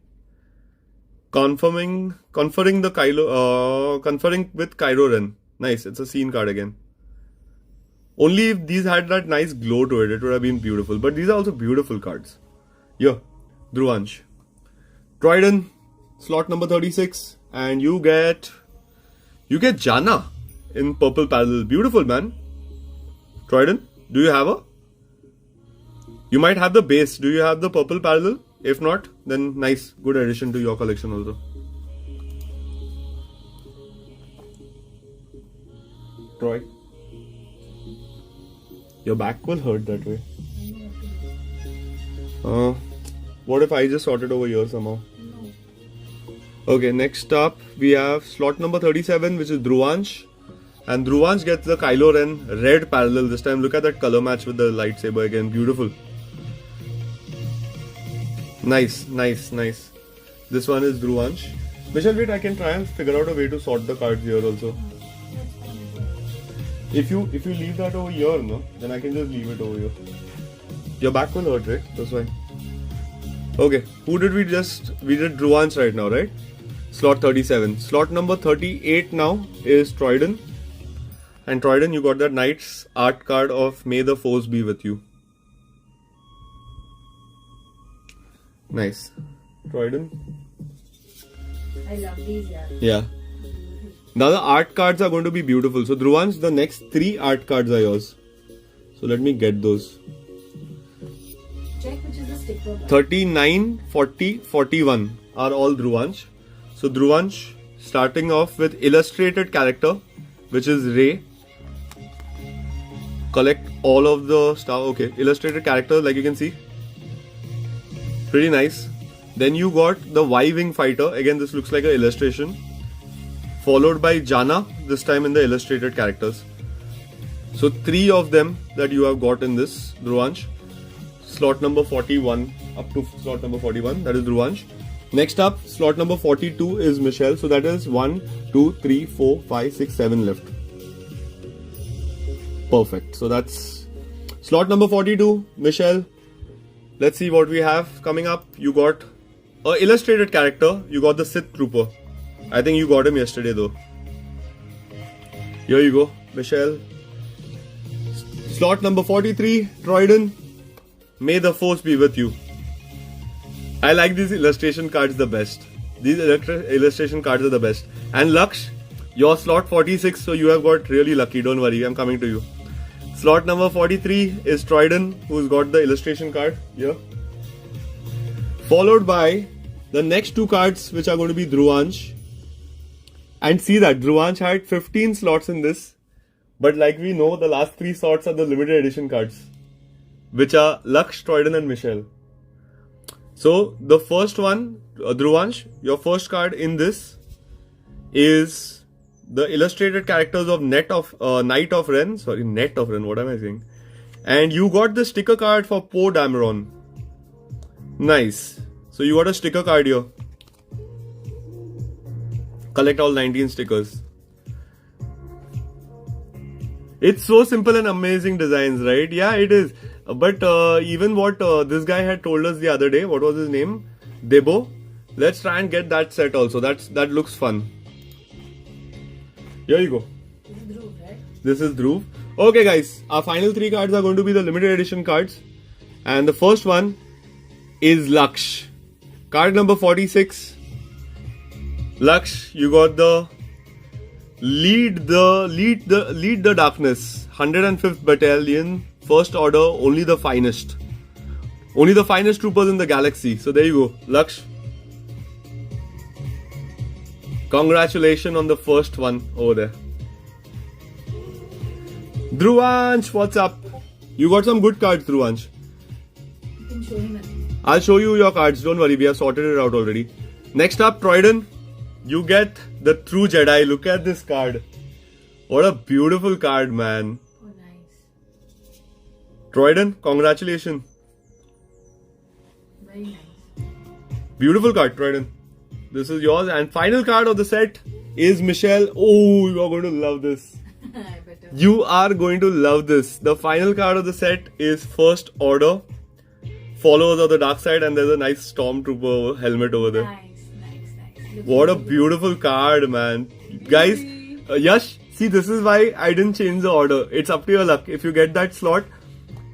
conferring with Kylo Ren. Nice. It's a scene card again. Only if these had that nice glow to it, it would have been beautiful. But these are also beautiful cards. Yeah, Dhruvansh. Troyden, slot number 36, and you get Jana in purple parallel. Beautiful, man. Troyden, do you have a? You might have the base. Do you have the purple parallel? If not, then nice, good addition to your collection also. Troy, your back will hurt that way. What if I just sort it over here somehow? No. Okay, next up we have slot number 37, which is Dhruvansh. And Dhruvansh gets the Kylo Ren red parallel this time. Look at that color match with the lightsaber again. Beautiful. Nice. This one is Dhruvansh. Michelle, wait, I can try and figure out a way to sort the cards here also. If you leave that over here, no, then I can just leave it over here. Your back will hurt, right? That's fine. Okay, who did we did Dhruvansh right now, right? Slot 37. Slot number 38 now is Troyden. And Troyden, you got that Knight's art card of May the Force be with you. Nice. Troyden. I love these, yeah. Yeah. Now the art cards are going to be beautiful. So Dhruvansh, the next 3 art cards are yours. So let me get those. Check which is the sticker. 39, 40, 41 are all Dhruvansh. So Dhruvansh, starting off with illustrated character, which is Rey. Collect all of the stuff. Okay, illustrated character, like you can see. Pretty nice. Then you got the Y-Wing fighter. Again, this looks like an illustration. Followed by Jana, this time in the illustrated characters. So 3 of them that you have got in this Dhruvansh. Slot number 41 up to slot number 41, that is Dhruvansh. Next up, slot number 42 is Michelle. So that is 1, 2, 3, 4, 5, 6, 7 left. Perfect. So that's slot number 42, Michelle. Let's see what we have coming up. You got a illustrated character. You got the Sith Trooper. I think you got him yesterday though. Here you go, Michelle. Slot number 43, Troyden. May the Force be with you. I like these illustration cards the best. These illustration cards are the best. And Laksh, your slot 46, so you have got really lucky. Don't worry, I'm coming to you. Slot number 43 is Troyden, who's got the illustration card here. Followed by the next 2 cards, which are going to be Dhruvansh. And see that Dhruvansh had 15 slots in this. But like we know, the last 3 slots are the limited edition cards, which are Laksh, Troyden and Michelle. So the first one, Dhruvansh, your first card in this is the illustrated characters of Knight of Ren. Sorry, Net of Ren, what am I saying? And you got the sticker card for Poe Dameron. Nice. So you got a sticker card here. Collect all 19 stickers. It's so simple and amazing designs, right? Yeah, it is. But even what this guy had told us the other day, what was his name? Debo. Let's try and get that set also. That looks fun. Here you go. This is Dhruv, right? This is Dhruv. Okay guys, our final 3 cards are going to be the limited edition cards. And the first one is Laksh. Card number 46. Laksh, you got the Lead the Darkness, 105th Battalion, First Order, only the finest. Only the finest troopers in the galaxy. So there you go, Laksh. Congratulations on the first one over there. Dhruvansh, what's up? You got some good cards, Dhruvansh. You can show him again. I'll show you your cards. Don't worry, we have sorted it out already. Next up, Troyden. You get the True Jedi. Look at this card. What a beautiful card, man. Oh, nice. Troyden, congratulations. Very nice. Beautiful card, Troyden. This is yours. And final card of the set is Michelle. Oh, you are going to love this. I better. You are going to love this. The final card of the set is First Order. followers of the dark side, and there's a nice Stormtrooper helmet over there. Nice. Looks What a really good. beautiful card, man. Guys, Yash, see, this is why I didn't change the order. It's up to your luck. If you get that slot,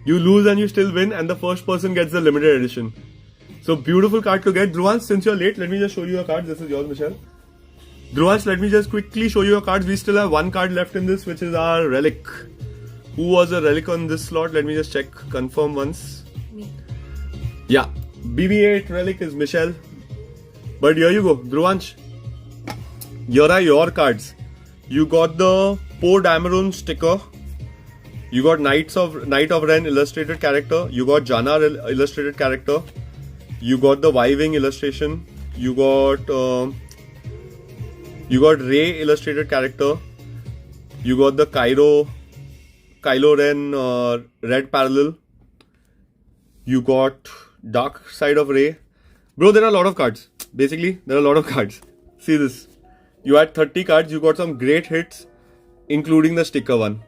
you lose and you still win, and the first person gets the limited edition. So, beautiful card to get. Dhruvansh, since you're late, let me just show you your cards. This is yours, Michelle. Dhruvansh, let me just quickly show you your cards. We still have one card left in this, which is our relic. Who was a relic on this slot? Let me just check. Confirm once. Me. Yeah. BB8 relic is Michelle. But here you go, Dhruvansh. Here are your cards. You got the Poe Dameron sticker. You got Knight of Ren illustrated character. You got Janna illustrated character. You got the Y-Wing illustration. You got Rey illustrated character. You got the Kylo Ren red parallel. You got Dark Side of Rey. Bro, there are a lot of cards. Basically, there are a lot of cards. See this. You had 30 cards. You got some great hits, including the sticker one.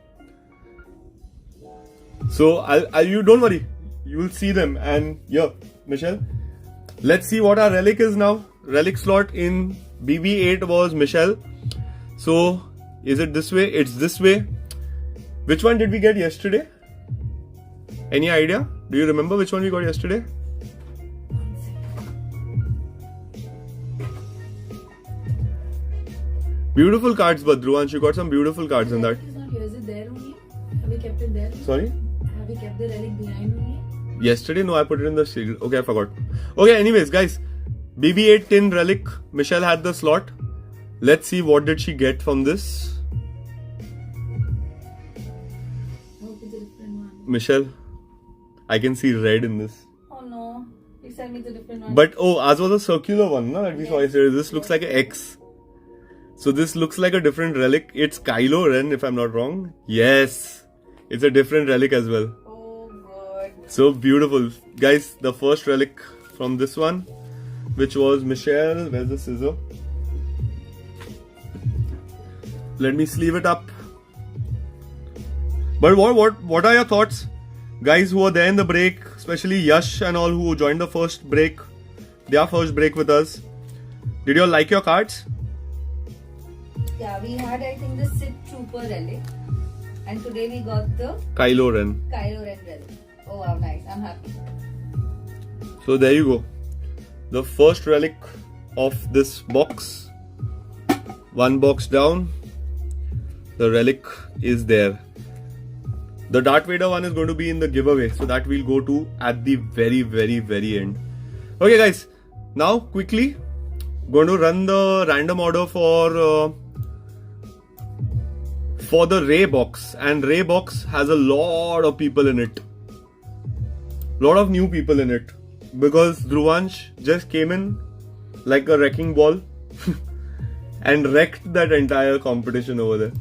So, you don't worry. You will see them. And yeah, Michelle, let's see what our relic is now. Relic slot in BB8 was Michelle. So, is it this way? It's this way. Which one did we get yesterday? Any idea? Do you remember which one we got yesterday? Beautiful cards, but Dhruvansh, you got some beautiful cards in that. It's not here. Is it there only? Have we kept it there? Sorry? Have we kept the relic behind only? Yesterday? No, I put it in the shield. Okay, I forgot. Okay, anyways, guys. BB8 tin relic. Michelle had the slot. Let's see what did she get from this. I hope it's a different one. Michelle, I can see red in this. Oh no. Please tell me it's a different one. But ours was a circular one, no? That we saw yesterday. This looks like an X. So this looks like a different relic. It's Kylo Ren, if I'm not wrong. Yes. It's a different relic as well. Oh god. So beautiful. Guys, the first relic from this one, which was Michelle. Where's the scissor? Let me sleeve it up. But what are your thoughts? Guys who were there in the break, especially Yash and all who joined the first break, their first break with us. Did you all like your cards? Yeah, we had I think the Sith Trooper relic. And today we got the Kylo Ren. Kylo Ren relic. Oh wow, nice. I'm happy. So there you go. The first relic of this box. One box down. The relic is there. The Darth Vader one is going to be in the giveaway. So that we'll go to at the very, very, very end. Okay guys. Now quickly. Going to run the random order for the Rey box, and Rey box has a lot of people in it. Lot of new people in it because Dhruvansh just came in like a wrecking ball and wrecked that entire competition over there.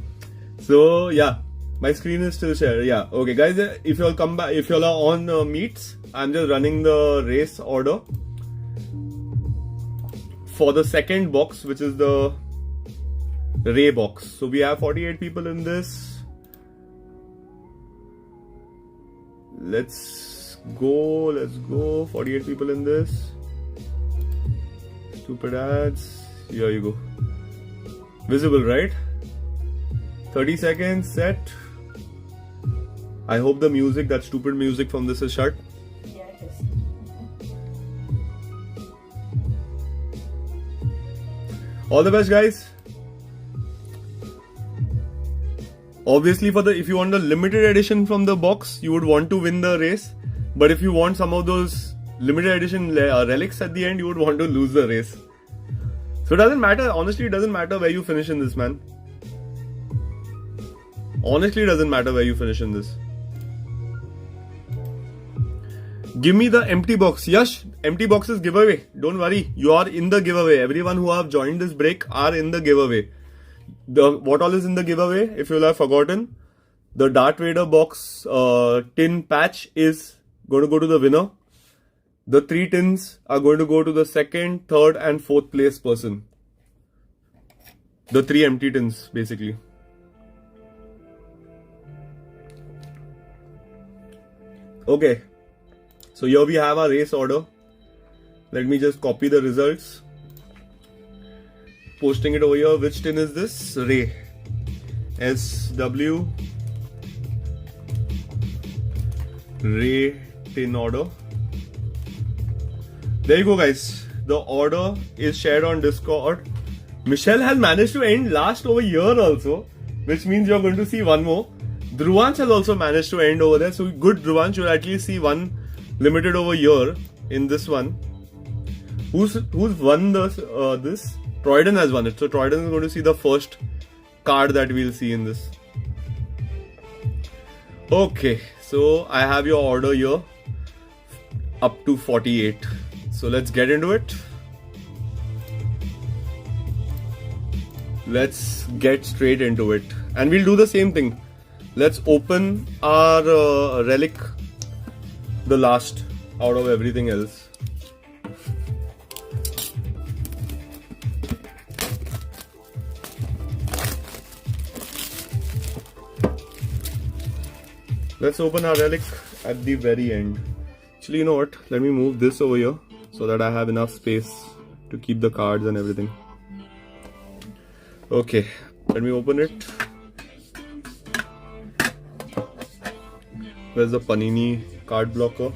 So yeah, my screen is still shared. Yeah, okay guys, if you all come back, if you all are on meets, I'm just running the race order for the second box, which is the Rey box. So we have 48 people in this. Let's go. 48 people in this. Stupid ads. Here you go. Visible, right? 30 seconds, set. I hope the music, that stupid music from this is shut. Yeah, it is. All the best, guys. Obviously, if you want the limited edition from the box, you would want to win the race. But if you want some of those limited edition relics at the end, you would want to lose the race. So it doesn't matter. Honestly, it doesn't matter where you finish in this, man. Honestly, it doesn't matter where you finish in this. Give me the empty box. Yash, empty boxes giveaway. Don't worry. You are in the giveaway. Everyone who have joined this break are in the giveaway. What all is in the giveaway? If you have forgotten, the Darth Vader box tin patch is going to go to the winner. The 3 tins are going to go to the second, third and fourth place person. The 3 empty tins basically. Okay. So here we have our race order. Let me just copy the results. Posting it over here. Which tin is this? Ray. SW. Ray tin order. There you go, guys. The order is shared on Discord. Michelle has managed to end last over here also, which means you're going to see one more. Dhruvansh has also managed to end over there. So good, Dhruvansh, you'll at least see one limited over here in this one. Who's won this? Troyden has won it. So Troyden is going to see the first card that we'll see in this. Okay, so I have your order here up to 48. So let's get into it. Let's get straight into it. And we'll do the same thing. Let's open our relic, the last out of everything else. Let's open our relic at the very end. Actually, you know what? Let me move this over here so that I have enough space to keep the cards and everything. Okay, let me open it. Where's the Panini card blocker?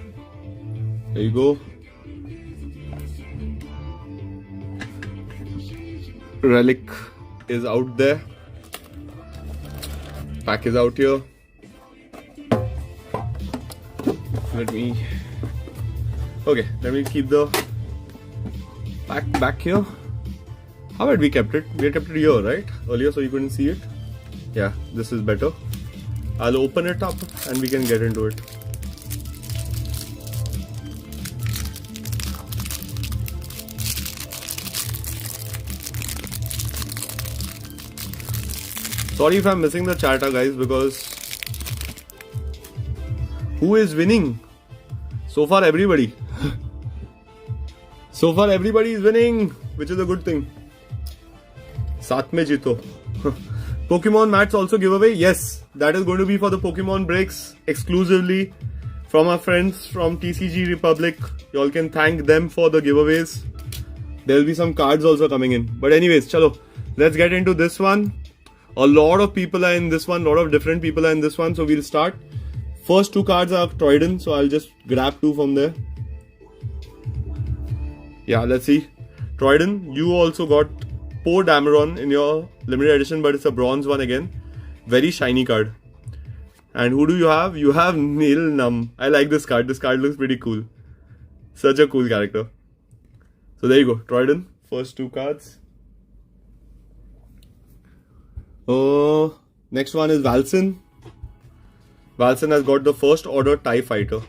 There you go. Relic is out there. Pack is out here. Let me keep the pack back here. How had we kept it? We had kept it here, right? Earlier, so you couldn't see it. Yeah, this is better. I'll open it up and we can get into it. Sorry if I'm missing the chatter, guys, because who is winning? So far, everybody. So far, everybody is winning, which is a good thing. Saath mein jito. Pokemon mats also giveaway. Yes, that is going to be for the Pokemon breaks exclusively from our friends from TCG Republic. You all can thank them for the giveaways. There will be some cards also coming in. But anyways, chalo, let's get into this one. A lot of people are in this one. A lot of different people are in this one. So we'll start. First two cards are Troyden. So I'll just grab two from there. Yeah, let's see. Troyden, you also got Poe Dameron in your limited edition, but it's a bronze one again. Very shiny card. And who do you have? You have Nil Num. I like this card. This card looks pretty cool. Such a cool character. So there you go. Troyden, first two cards. Oh, next one is Valson. Valson has got the first order TIE Fighter.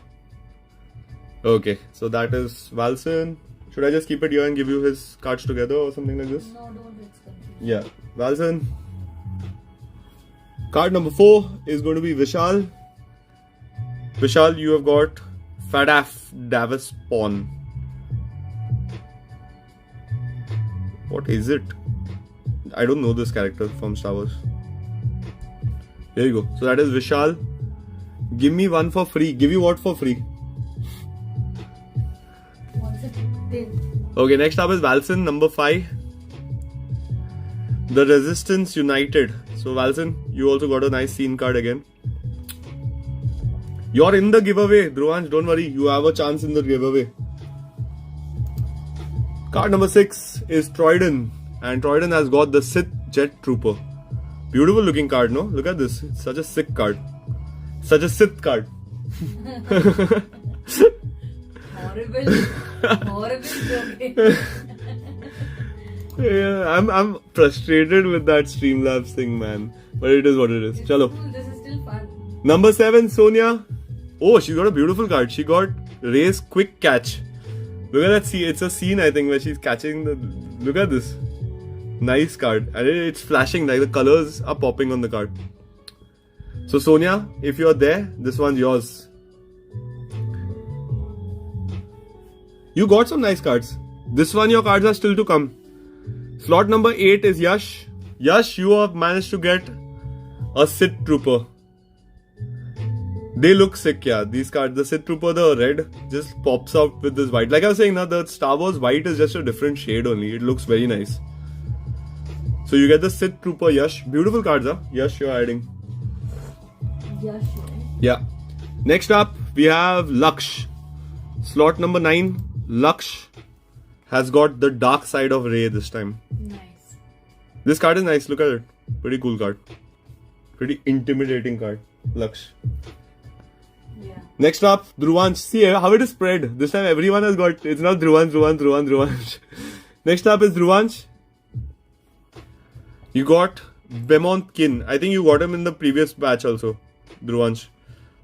Okay, so that is Valson. Should I just keep it here and give you his cards together or something like this? No, don't. It's confusing. Yeah, Valson. Card number 4 is going to be Vishal. Vishal, you have got Fadaf Davis Pawn. What is it? I don't know this character from Star Wars. There you go. So that is Vishal. Give me one for free. Give you what for free? Okay, next up is Valson, number 5. The Resistance United. So Valson, you also got a nice scene card again. You're in the giveaway, Dhruvansh, don't worry. You have a chance in the giveaway. Card number 6 is Troyden. And Troyden has got the Sith Jet Trooper. Beautiful looking card, no? Look at this. It's such a sick card. Such a Sith card. Horrible joke. Yeah, I'm frustrated with that Streamlabs thing, man. But it is what it is. It's Chalo. cool. This is still fun. Number 7, Sonia. Oh, she got a beautiful card. She got Race Quick Catch. Look at that scene. It's a scene, I think, where she's catching the... Look at this. Nice card. And it's flashing, like the colors are popping on the card. So Sonia, if you're there, this one's yours. You got some nice cards. This one, your cards are still to come. Slot number 8 is Yash. Yash, you have managed to get a Sith Trooper. They look sick, yeah. These cards, the Sith Trooper, the red just pops out with this white. Like I was saying, now the Star Wars white is just a different shade only. It looks very nice. So you get the Sith Trooper Yash. Beautiful cards, huh? Yash, you're adding. Yash, right? Yeah. Next up, we have Laksh. Slot number 9. Laksh has got the dark side of Rey this time. Nice. This card is nice. Look at it. Pretty cool card. Pretty intimidating card. Laksh. Yeah. Next up, Dhruvansh. See how it is spread. This time everyone has got. It's not Dhruvansh. Next up is Dhruvansh. You got Bemont Kin. I think you got him in the previous batch also. Dhruvansh.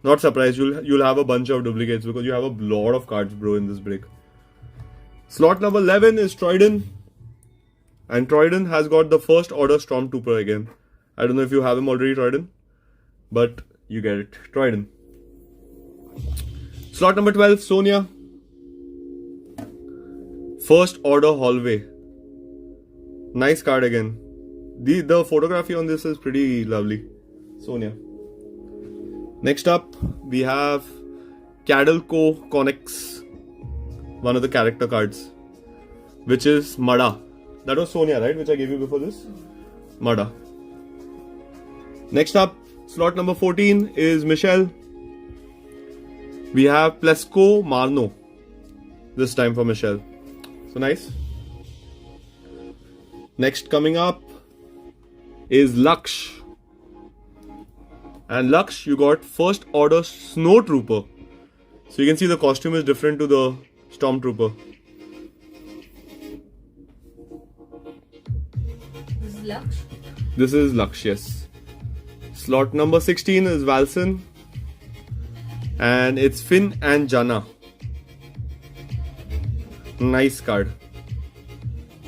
Not surprised. You'll have a bunch of duplicates because you have a lot of cards, bro, in this break. Slot number 11 is Troyden. And Troyden has got the First Order Stormtrooper again. I don't know if you have him already, Troyden. But you get it. Troyden. Slot number 12, Sonia. First Order Hallway. Nice card again. The photography on this is pretty lovely. Sonia. Next up, we have Cadalco Connex. One of the character cards. Which is Mada. That was Sonia, right? Which I gave you before this. Mada. Next up, slot number 14 is Michelle. We have Plesco Marno. This time for Michelle. So nice. Next coming up is Laksh. And Laksh, you got First Order Snow Trooper. So you can see the costume is different to the Stormtrooper. This is Laksh. This is Laksh, yes. Slot number 16 is Valson. And it's Finn and Jana. Nice card.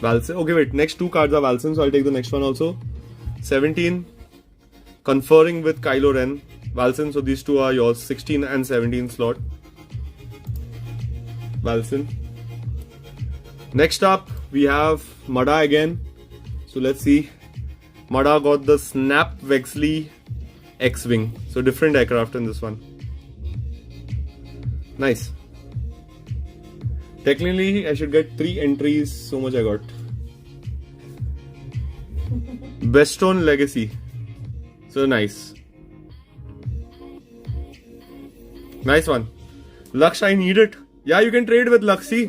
Valson. Okay, wait. Next two cards are Valson, so I'll take the next one also. 17. Conferring with Kylo Ren. Valson, so these two are yours. 16 and 17 slot. Valson. Next up, we have Mada again. So let's see. Mada got the Snap Wexley X-Wing. So different aircraft in this one. Nice. Technically, I should get 3 entries. So much I got. Bestone Legacy. So nice. Nice one. Laksh, I need it. Yeah, you can trade with Laxi.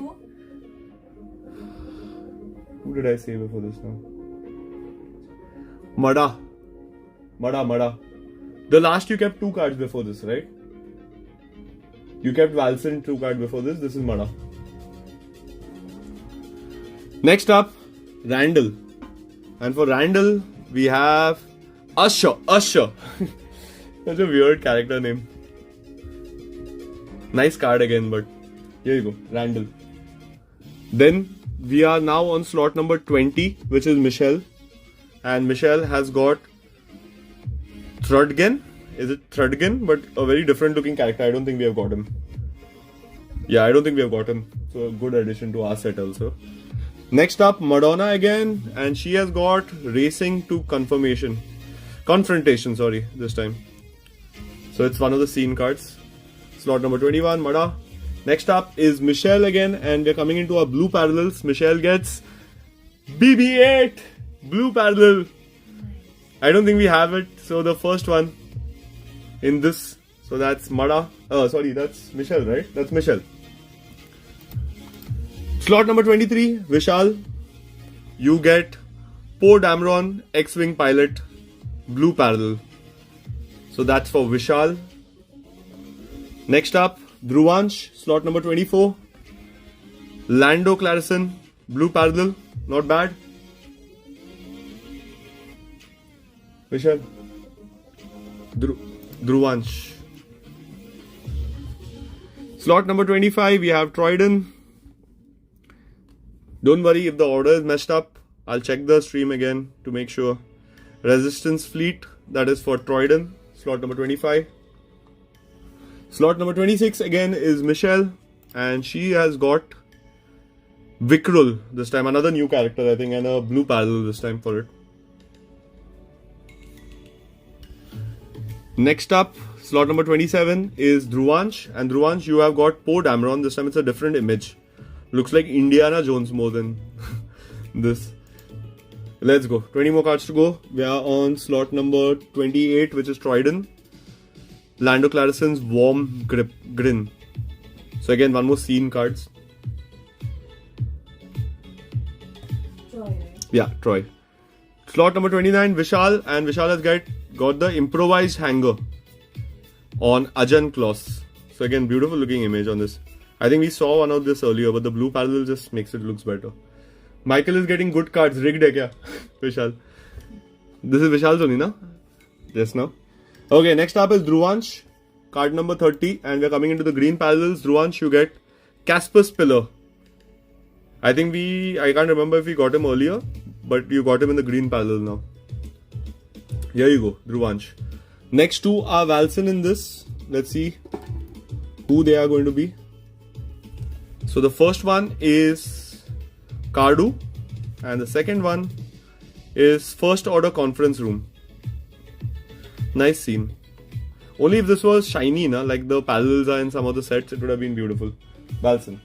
Who did I say before this now? Mada. The last you kept 2 cards before this, right? You kept Valson 2 cards before this. This is Mada. Next up, Randall. And for Randall, we have Usher. Such a weird character name. Nice card again, but here you go, Randall. Then we are now on slot number 20, which is Michelle. And Michelle has got Thrudgen. Is it Thrudgen? But a very different looking character. I don't think we have got him. Yeah, I don't think we have got him. So a good addition to our set also. Next up, Madonna again. And she has got Racing to Confrontation, sorry, this time. So it's one of the scene cards. Slot number 21, Mada. Next up is Michelle again, and we're coming into our blue parallels. Michelle gets BB-8 blue parallel. I don't think we have it. So the first one in this. So that's Mada. Sorry, that's Michelle, right? That's Michelle. Slot number 23, Vishal. You get Poe Dameron X-Wing pilot blue parallel. So that's for Vishal. Next up, Dhruvansh, slot number 24. Lando Clarison, blue parallel, not bad. Vishal. Dhruvansh. Slot number 25, we have Troyden. Don't worry if the order is messed up. I'll check the stream again to make sure. Resistance Fleet, that is for Troyden, slot number 25. Slot number 26 again is Michelle, and she has got Vikrul this time, another new character I think, and a blue parallel this time for it. Next up, Slot number 27 is Dhruvansh, and Dhruvansh, you have got Poe Dameron. This time it's a different image. Looks like Indiana Jones more than this. Let's go. 20 more cards to go. We are on slot number 28, which is Troyden. Lando Clarison's Warm Grin. So again, one more scene cards. Troy, right? Yeah, Troy. Slot number 29, Vishal, and Vishal has got the improvised hanger on Ajan Kloss. So again, beautiful looking image on this. I think we saw one of this earlier, but the blue parallel just makes it looks better. Michael is getting good cards. Rigged hai kya? Vishal. This is Vishal's only, na? Just now. Okay, next up is Dhruvansh. Card number 30. And we're coming into the green parallels. Dhruvansh, you get Casper Spiller. I think I can't remember if we got him earlier, but you got him in the green parallel now. Here you go, Dhruvansh. Next two are Valsen in this. Let's see who they are going to be. So the first one is Cardu, and the second one is First Order Conference Room. Nice scene. Only if this was shiny, na, like the parallels are in some of the sets, it would have been beautiful. Valsen.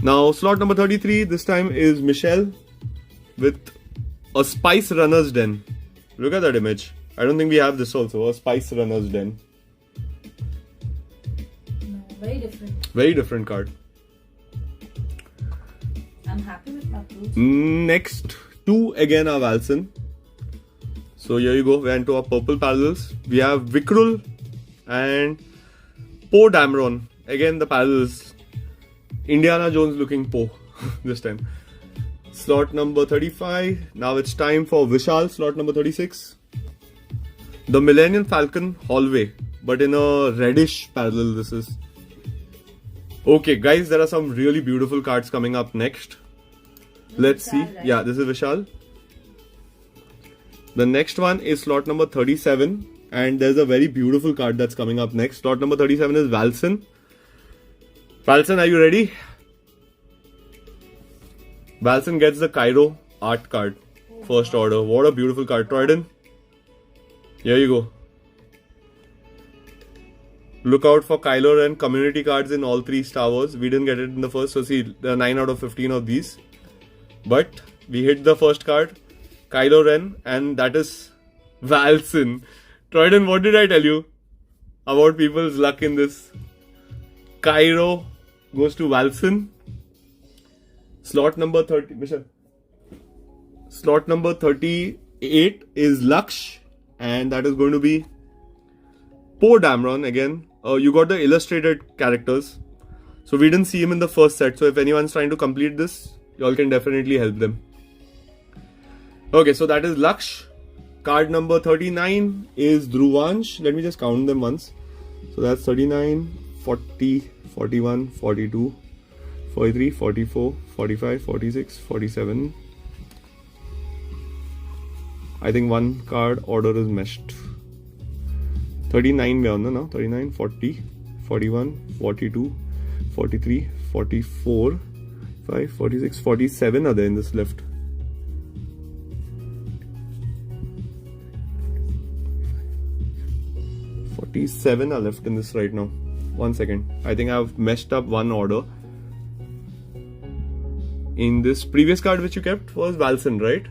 Now slot number 33, this time is Michelle with a Spice Runner's Den. Look at that image. I don't think we have this also, a Spice Runner's Den. No, very different. Very different card. I'm happy with my fruits. Next two again are Valsen. So here you go, we're into our purple parallels. We have Vikrul and Poe Dameron. Again the parallels. Indiana Jones looking Poe this time. Slot number 35. Now it's time for Vishal. Slot number 36. The Millennium Falcon Hallway, but in a reddish parallel this is. Okay guys, there are some really beautiful cards coming up next. Let's see. Vishal, right? Yeah, this is Vishal. The next one is slot number 37, and there's a very beautiful card that's coming up next. Slot number 37 is Valsen. Valsen, are you ready? Valsen gets the Cairo art card. First Order. What a beautiful card. Troyden. Here you go. Look out for Kylo Ren community cards in all three Star Wars. We didn't get it in the first, so see, there are 9 out of 15 of these. But we hit the first card, Kylo Ren, and that is Valsen. Troyden, what did I tell you about people's luck in this? Cairo goes to Valsen. Slot number 30, Michelle. Slot number 38 is Laksh, and that is going to be Poe Dameron again. You got the illustrated characters. So we didn't see him in the first set. So if anyone's trying to complete this, y'all can definitely help them. Okay, so that is Laksh. Card number 39 is Dhruvansh. Let me just count them once. So that's 39, 40, 41, 42, 43, 44, 45, 46, 47. I think one card order is meshed. 39 we are on now. 39, 40, 41, 42, 43, 44, 5, 46, 47 are there in this left. Seven are left in this right now. 1 second. I think I've messed up one order. In this previous card which you kept was Valsen, right?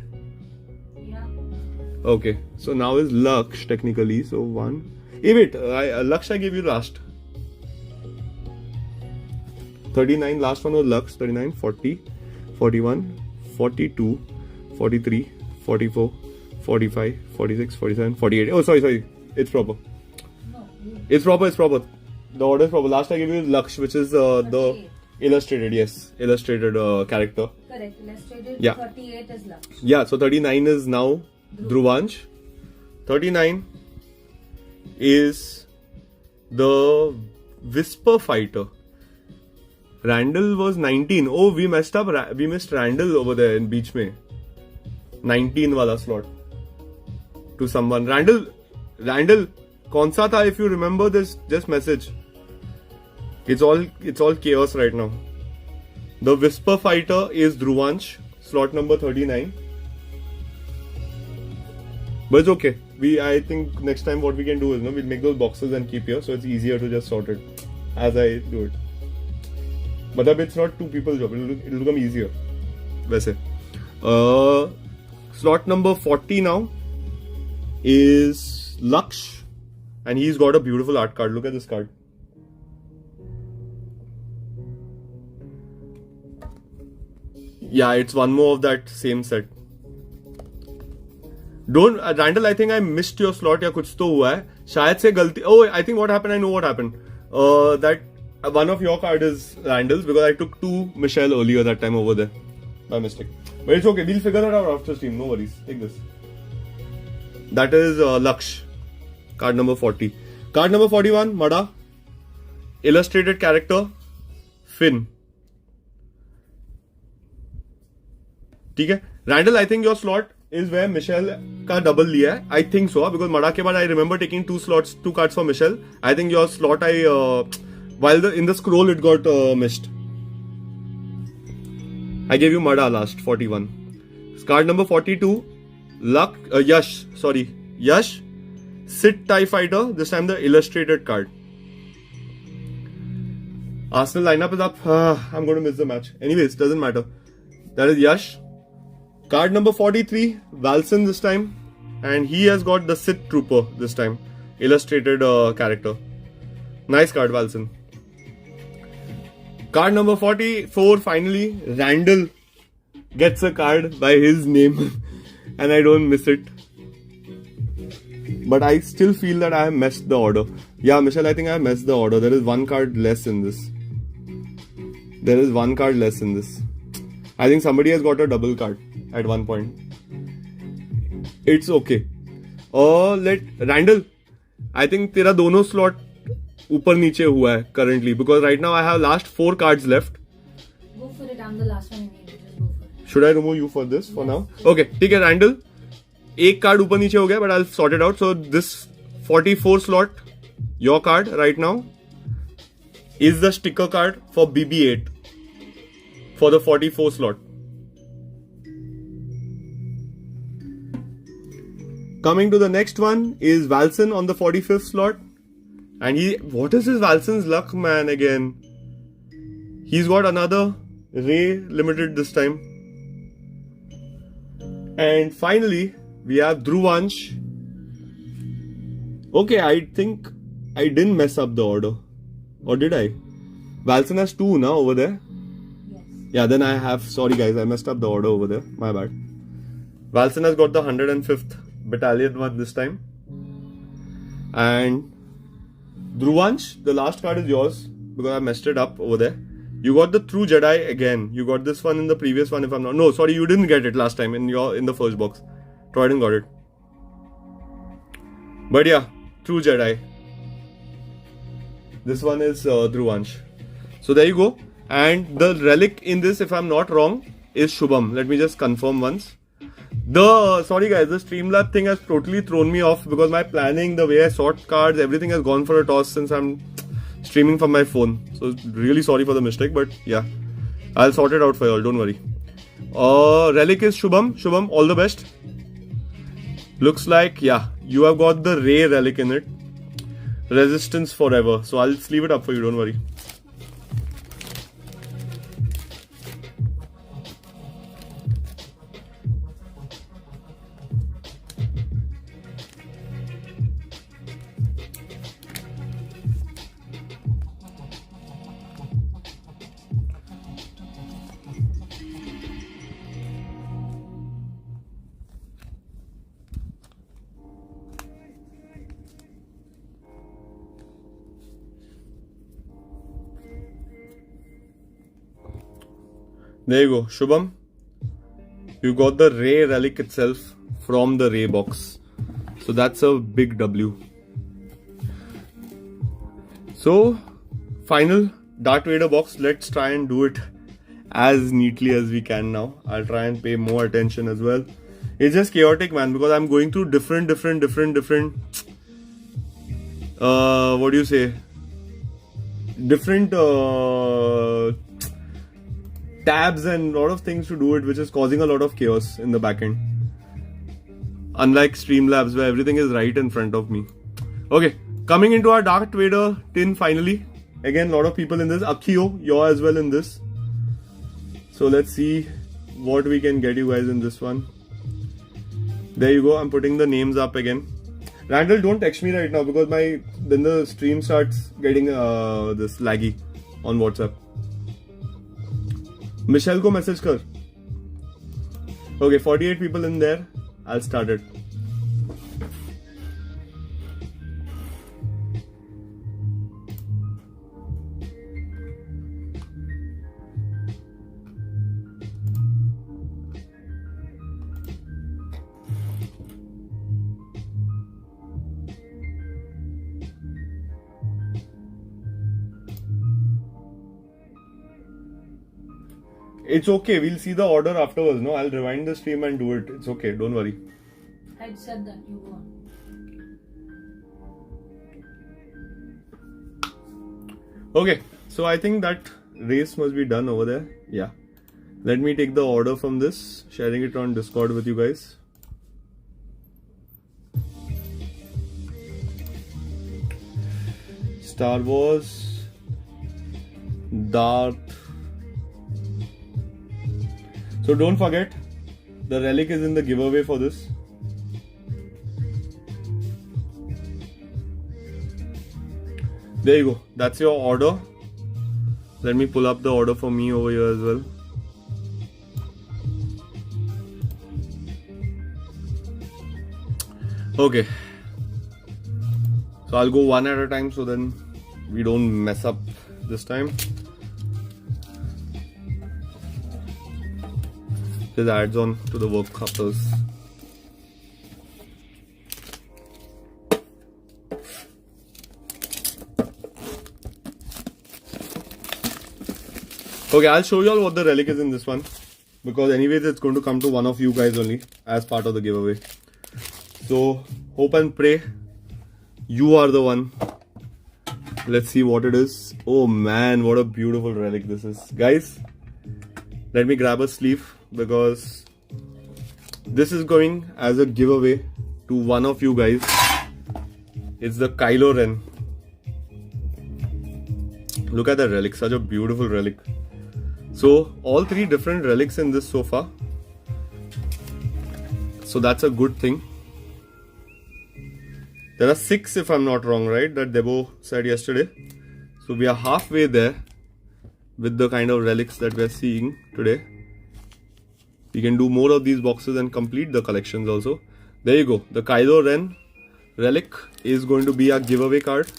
Yeah. Okay. So now is Laksh technically. So 1. Hey, wait. Laksh I gave you last. 39. Last one was Laksh. 39, 40, 41, 42, 43, 44, 45, 46, 47, 48. Oh, sorry. It's proper. It's proper. The order is proper. Last I gave you Laksh, which is the illustrated, illustrated character. Correct. Illustrated. Yeah. 38 is Laksh. Yeah, so 39 is now Dhruvansh. 39 is the Whisper Fighter. Randall was 19. Oh, we messed up. We missed Randall over there in Beach Mein. 19 wala slot. To someone. Randall. कौन सा था? If you remember this, just message. It's all chaos right now. The Whisper Fighter is Dhruvansh, slot number 39. But it's okay. I think next time what we can do is, we'll make those boxes and keep here, so it's easier to just sort it as I do it. But it's not two people's job. It'll become easier. वैसे. Slot number 40 now is Laksh, and he's got a beautiful art card. Look at this card. Yeah, it's one more of that same set. Don't Randall, I think I missed your slot या कुछ तो हुआ है शायद से गलती. Oh, I think what happened, I know what happened. That one of your card is Randall's because I took two Michelle earlier that time over there by mistake. But it's okay, we'll figure that out after stream, no worries. Take this. That is Laksh, card number 40. Card number 41, Mada, illustrated character, Finn. ठीक है. Randall, I think your slot is where Michelle का double लिया है. I think so because Mada के बाद I remember taking two cards for Michelle. I think your slot while in the scroll it got missed. I gave you Mada last, 41. Card number 42, Yash, Sid TIE Fighter, this time the illustrated card. Arsenal lineup is up. I'm going to miss the match. Anyways, doesn't matter. That is Yash. Card number 43, Valson this time. And he has got the Sith Trooper this time. Illustrated character. Nice card, Valson. Card number 44, finally, Randall gets a card by his name. And I don't miss it. But I still feel that I have messed the order. Yeah, Michelle, I think I have messed the order. There is one card less in this. I think somebody has got a double card at one point. It's okay. Randall, I think तेरा दोनों slot ऊपर नीचे हुआ है currently because right now I have last 4 cards left. Go for it. I'm the last one in it. Just go for it. Should I remove you for this for now? Okay, ठीक है Randall. एक card ऊपर नीचे हो गया, but I'll sort it out. So this 44 slot, your card right now is the sticker card for BB8 for the 44 slot. Coming to the next one is Valson on the 45th slot. And what is his Valson's luck, man, again? He's got another Ray Limited this time. And finally, we have Dhruvansh. Okay, I think I didn't mess up the order. Or did I? Valson has 2 now over there. Yes. Yeah, then I have, sorry guys, I messed up the order over there. My bad. Valson has got the 105th Battalion one this time. And Dhruvansh, the last card is yours because I messed it up over there. You got the True Jedi again. You got this one in the previous one if I'm not... No, sorry, you didn't get it last time in the first box. Troyden got it. But yeah, True Jedi. This one is Dhruvansh. So there you go. And the relic in this, if I'm not wrong, is Shubham. Let me just confirm once. Sorry guys, the Streamlabs thing has totally thrown me off because my planning, the way I sort cards, everything has gone for a toss since I'm streaming from my phone. So really sorry for the mistake, but yeah, I'll sort it out for you all, don't worry. Relic is Shubham. Shubham, all the best. Looks like, yeah, you have got the Ray relic in it. Resistance forever. So I'll sleeve it up for you, don't worry. There you go, Shubham. You got the Ray relic itself from the Ray box. So that's a big W. So, final Darth Vader box. Let's try and do it as neatly as we can now. I'll try and pay more attention as well. It's just chaotic, man, because I'm going through different what do you say? Different tabs and a lot of things to do it, which is causing a lot of chaos in the back end. Unlike Streamlabs where everything is right in front of me. Okay, coming into our Darth Vader tin finally. Again, a lot of people in this. Akio, you're as well in this. So let's see what we can get you guys in this one. There you go. I'm putting the names up again. Randall, don't text me right now because then the stream starts getting this laggy on WhatsApp. Michelle ko message kar. Okay, 48 people in there. I'll start it. It's okay. We'll see the order afterwards. No, I'll rewind the stream and do it. It's okay. Don't worry. I said that you won. Okay. So I think that race must be done over there. Yeah. Let me take the order from this. Sharing it on Discord with you guys. Star Wars. Darth. So don't forget, the relic is in the giveaway for this. There you go. That's your order. Let me pull up the order for me over here as well. Okay. So I'll go one at a time so then we don't mess up this time. This adds on to the work couples. Okay, I'll show you all what the relic is in this one. Because anyways, it's going to come to one of you guys only as part of the giveaway. So, hope and pray you are the one. Let's see what it is. Oh man, what a beautiful relic this is. Guys, let me grab a sleeve because this is going as a giveaway to one of you guys. It's the Kylo Ren. Look at that relic, such a beautiful relic. So all three different relics in this so far. So that's a good thing. There are 6 if I'm not wrong, right? That Debo said yesterday. So we are halfway there with the kind of relics that we are seeing today. We can do more of these boxes and complete the collections also. There you go. The Kylo Ren relic is going to be our giveaway card.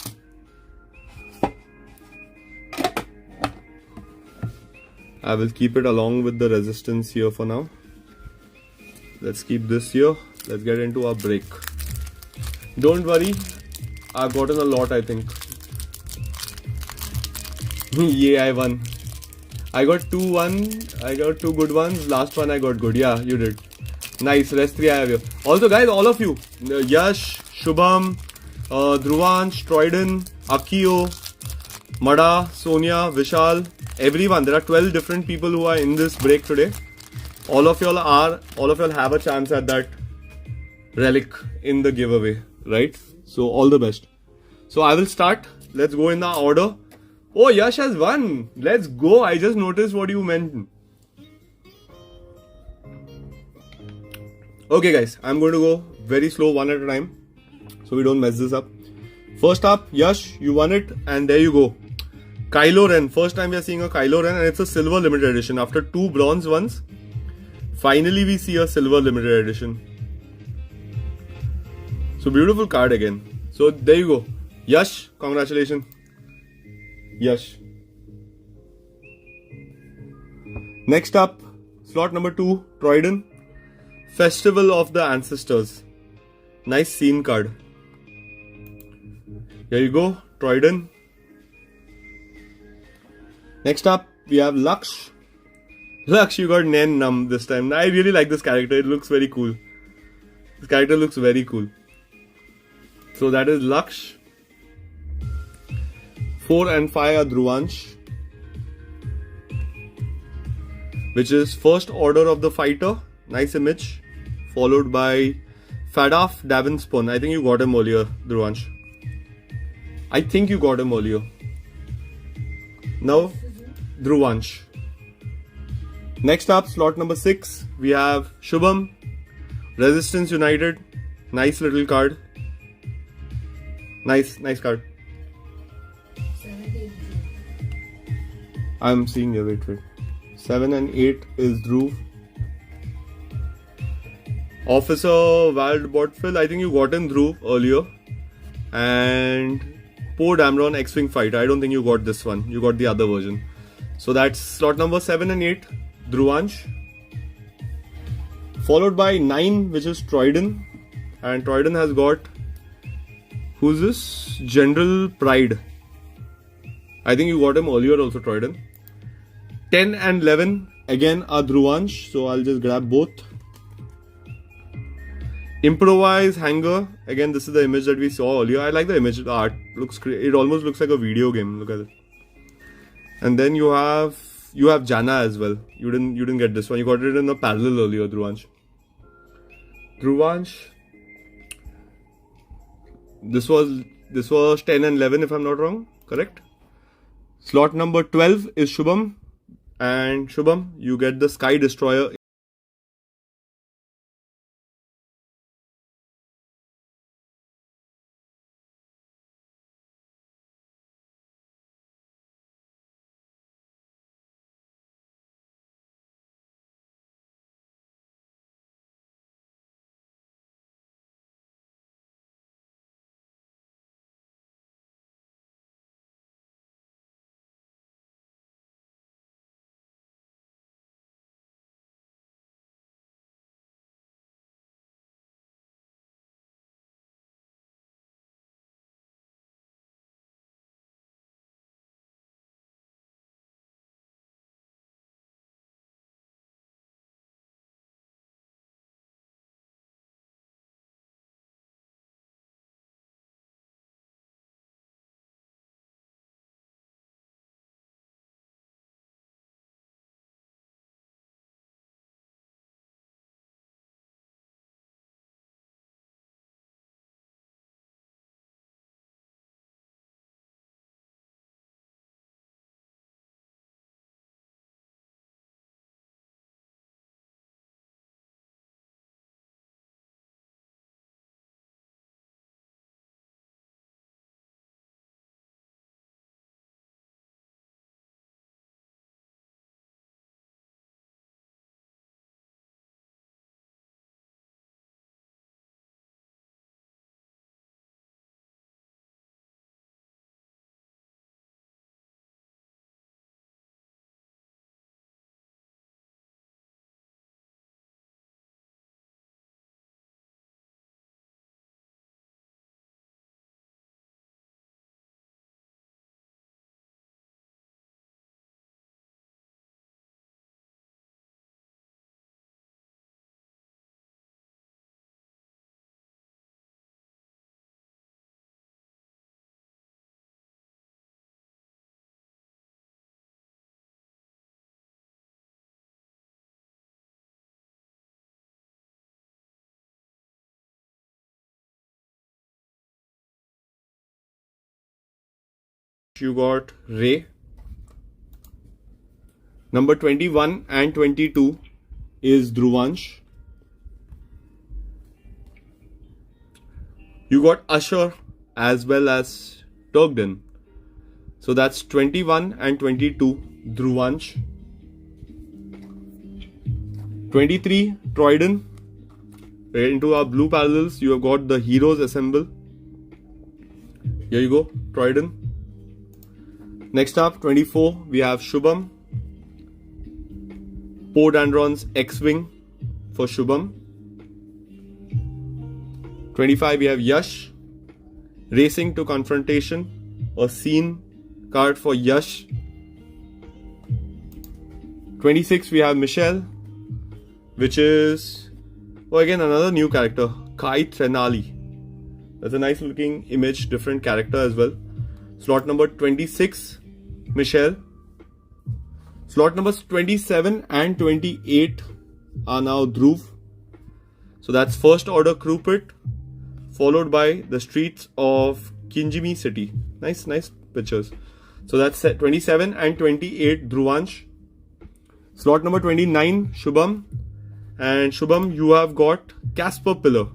I will keep it along with the resistance here for now. Let's keep this here. Let's get into our break. Don't worry, I've gotten a lot, I think. Yeah, I won. I got 2-1. I got 2 good ones. Last one I got good. Yeah, you did. Nice. Rest 3 I have here. Also, guys, all of you. Yash, Shubham, Dhruvansh, Troyden, Akio, Mada, Sonia, Vishal, everyone. There are 12 different people who are in this break today. All of y'all have a chance at that relic in the giveaway, right? So all the best. So I will start. Let's go in the order. Oh, Yash has won. Let's go. I just noticed what you meant. Okay, guys. I'm going to go very slow, one at a time, so we don't mess this up. First up, Yash, you won it, and there you go. Kylo Ren. First time we are seeing a Kylo Ren, and it's a silver limited edition. After 2 bronze ones, finally we see a silver limited edition. So beautiful card again. So there you go. Yash, congratulations. Yash. Next up, slot number 2, Troyden. Festival of the Ancestors. Nice scene card. Here you go, Troyden. Next up, we have Laksh. Laksh, you got Nen Num this time. I really like this character. It looks very cool. This character looks very cool. So that is Laksh. 4 and 5 are Dhruvansh, which is First Order of the Fighter. Nice image. Followed by Fadaf Davenspon. I think you got him earlier, Dhruvansh. I think you got him earlier. Now, Dhruvansh. Next up, slot number 6, we have Shubham, Resistance United. Nice little card. Nice card. 7, 8. I'm seeing your wait. 7 and 8 is Dhruv. Officer Wald Botfill, I think you got in Dhruv earlier. And Poe Dameron X-Wing Fighter, I don't think you got this one. You got the other version. So that's slot number 7 and 8, Dhruvansh. Followed by 9, which is Troyden. And Troyden has got, who's this? General Pride. I think you got him earlier also, Troyden. 10 and 11 again are Dhruvansh, so I'll just grab both. Improvise Hanger, again this is the image that we saw earlier. I like the image, the art looks great. It almost looks like a video game, look at it. And then you have Jana as well. You didn't get this one, you got it in a parallel earlier, Dhruvansh. This was 10 and 11 if I'm not wrong, correct? Slot number 12 is Shubham, and Shubham, you get the Sky Destroyer. You got Ray. Number 21 and 22 is Dhruvansh. You got Usher as well as Turkden. So that's 21 and 22 Dhruvansh. 23 Troyden. Into our blue parallels, you have got the Heroes Assemble. Here you go, Troyden. Next up, 24, we have Shubham. Poe Dameron's X-Wing for Shubham. 25, we have Yash. Racing to Confrontation, a scene card for Yash. 26, we have Michelle, which is, oh, again another new character, Kai Trenali. That's a nice looking image, different character as well. Slot number 26, Michelle. Slot numbers 27 and 28 are now Dhruv. So that's First Order Crew Pit, followed by the Streets of Kinjimi City. Nice pictures. So that's 27 and 28 Dhruvansh. Slot number 29 Shubham. And Shubham, you have got Casper Pillar.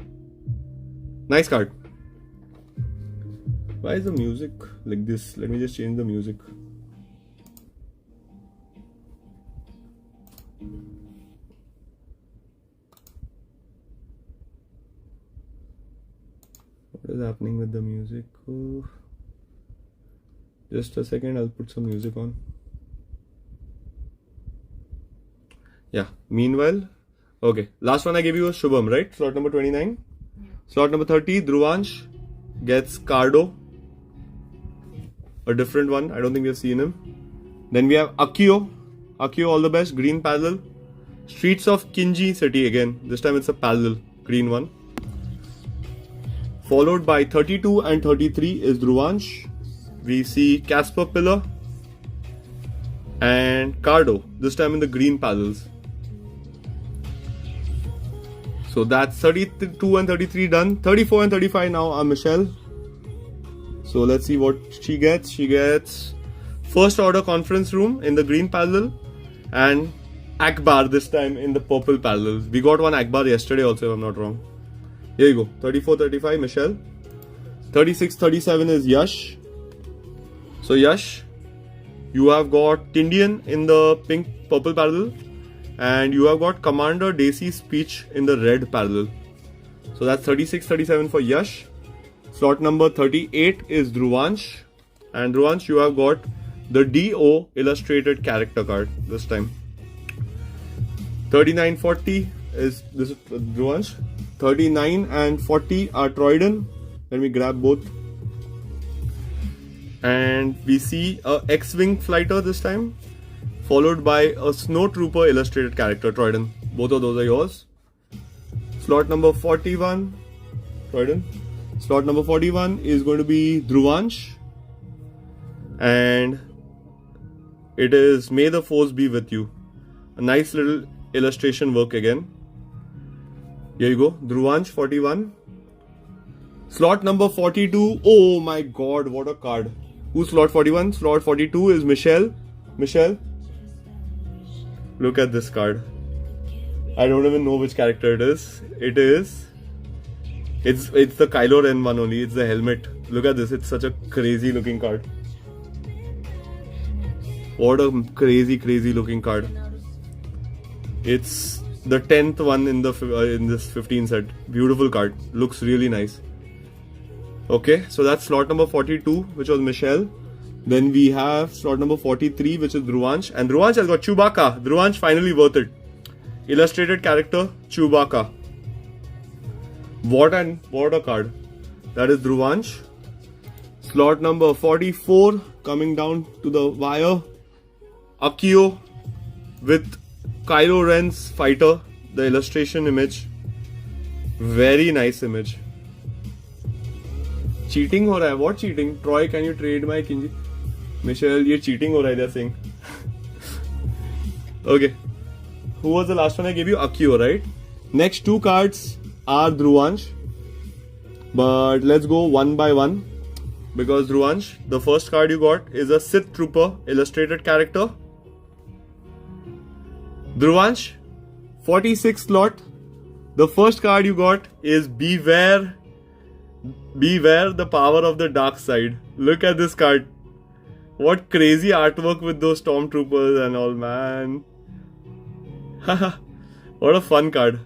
Nice card. Why is the music like this? Let me just change the music. What is happening with the music? Oh. Just a second, I'll put some music on. Yeah, meanwhile, okay. Last one I gave you was Shubham, right? Slot number 29. Yeah. Slot number 30, Dhruvansh gets Cardo. A different one. I don't think we've seen him. Then we have Akio. Akio, all the best. Green parallel. Streets of Kinji City again. This time it's a parallel. Green one. Followed by 32 and 33 is Dhruvansh. We see Casper Pillar and Cardo. This time in the green parallels. So that's 32 and 33 done. 34 and 35 now are Michelle. So let's see what she gets. She gets First Order Conference Room in the green parallel and Akbar this time in the purple parallels. We got one Akbar yesterday also, if I'm not wrong. Here you go. 34, 35 Michelle. 36, 37 is Yash. So Yash, you have got Tindian in the pink purple parallel. And you have got Commander Desi's speech in the red parallel. So that's 36, 37 for Yash. Slot number 38 is Dhruvansh. And Dhruvansh, you have got the DO illustrated character card this time. 39, 40 is this is Dhruvansh. 39 and 40 are Troyden. Let me grab both. And we see a X-Wing fighter this time, followed by a Snow Trooper illustrated character, Troyden. Both of those are yours. Slot number 41, Troyden. Slot number 41 is going to be Dhruvansh. And it is May the Force be with you. A nice little illustration work again. Here you go, Dhruvansh 41. Slot number 42. Oh my god, what a card. Who's slot 41? Slot 42 is Michelle. Michelle. Look at this card. I don't even know which character it is. It's the Kylo Ren one only. It's the helmet. Look at this. It's such a crazy looking card. What a crazy looking card. It's the 10th one in this 15 set. Beautiful card. Looks really nice. Okay, so that's slot number 42, which was Michelle. Then we have slot number 43, which is Dhruvansh. And Dhruvansh has got Chewbacca. Dhruvansh finally worth it. Illustrated character, Chewbacca. What a card. That is Dhruvansh. Slot number 44, coming down to the wire. Akio with Kylo Ren's fighter. The illustration image. Very nice image. Cheating हो रहा है. What cheating? Troy, can you trade my Kinji? Michelle, ये cheating हो रहा है, they're saying. Okay. Who was the last one I gave you? Akio, right? Next two cards are Dhruvansh. But let's go one by one. Because Dhruvansh, the first card you got is a Sith Trooper illustrated character. Dhruvansh, 46 slot. The first card you got is Beware the Power of the Dark Side. Look at this card. What crazy artwork with those stormtroopers and all, man. What a fun card.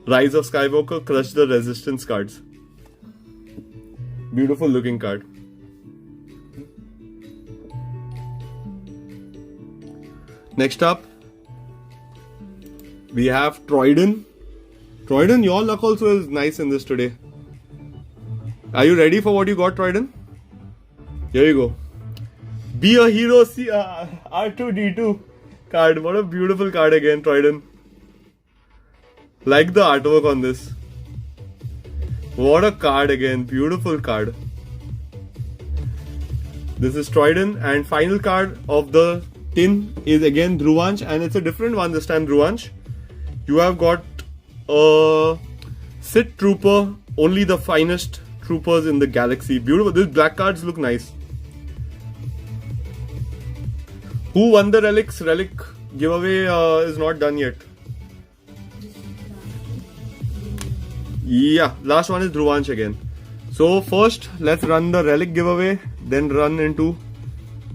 Rise of Skywalker, Crush the Resistance cards. Beautiful looking card. Next up, we have Troyden. Troyden, your luck also is nice in this today. Are you ready for what you got, Troyden? Here you go. Be a Hero R2D2 card. What a beautiful card again, Troyden. Like the artwork on this. What a card again. Beautiful card. This is Troyden, and final card of the tin is again Dhruvansh, and it's a different one this time, Dhruvansh. You have got a Sith Trooper, only the finest troopers in the galaxy. Beautiful. These black cards look nice. Who won the relics? Relic giveaway is not done yet. Yeah, last one is Dhruvansh again. So first, let's run the relic giveaway, then run into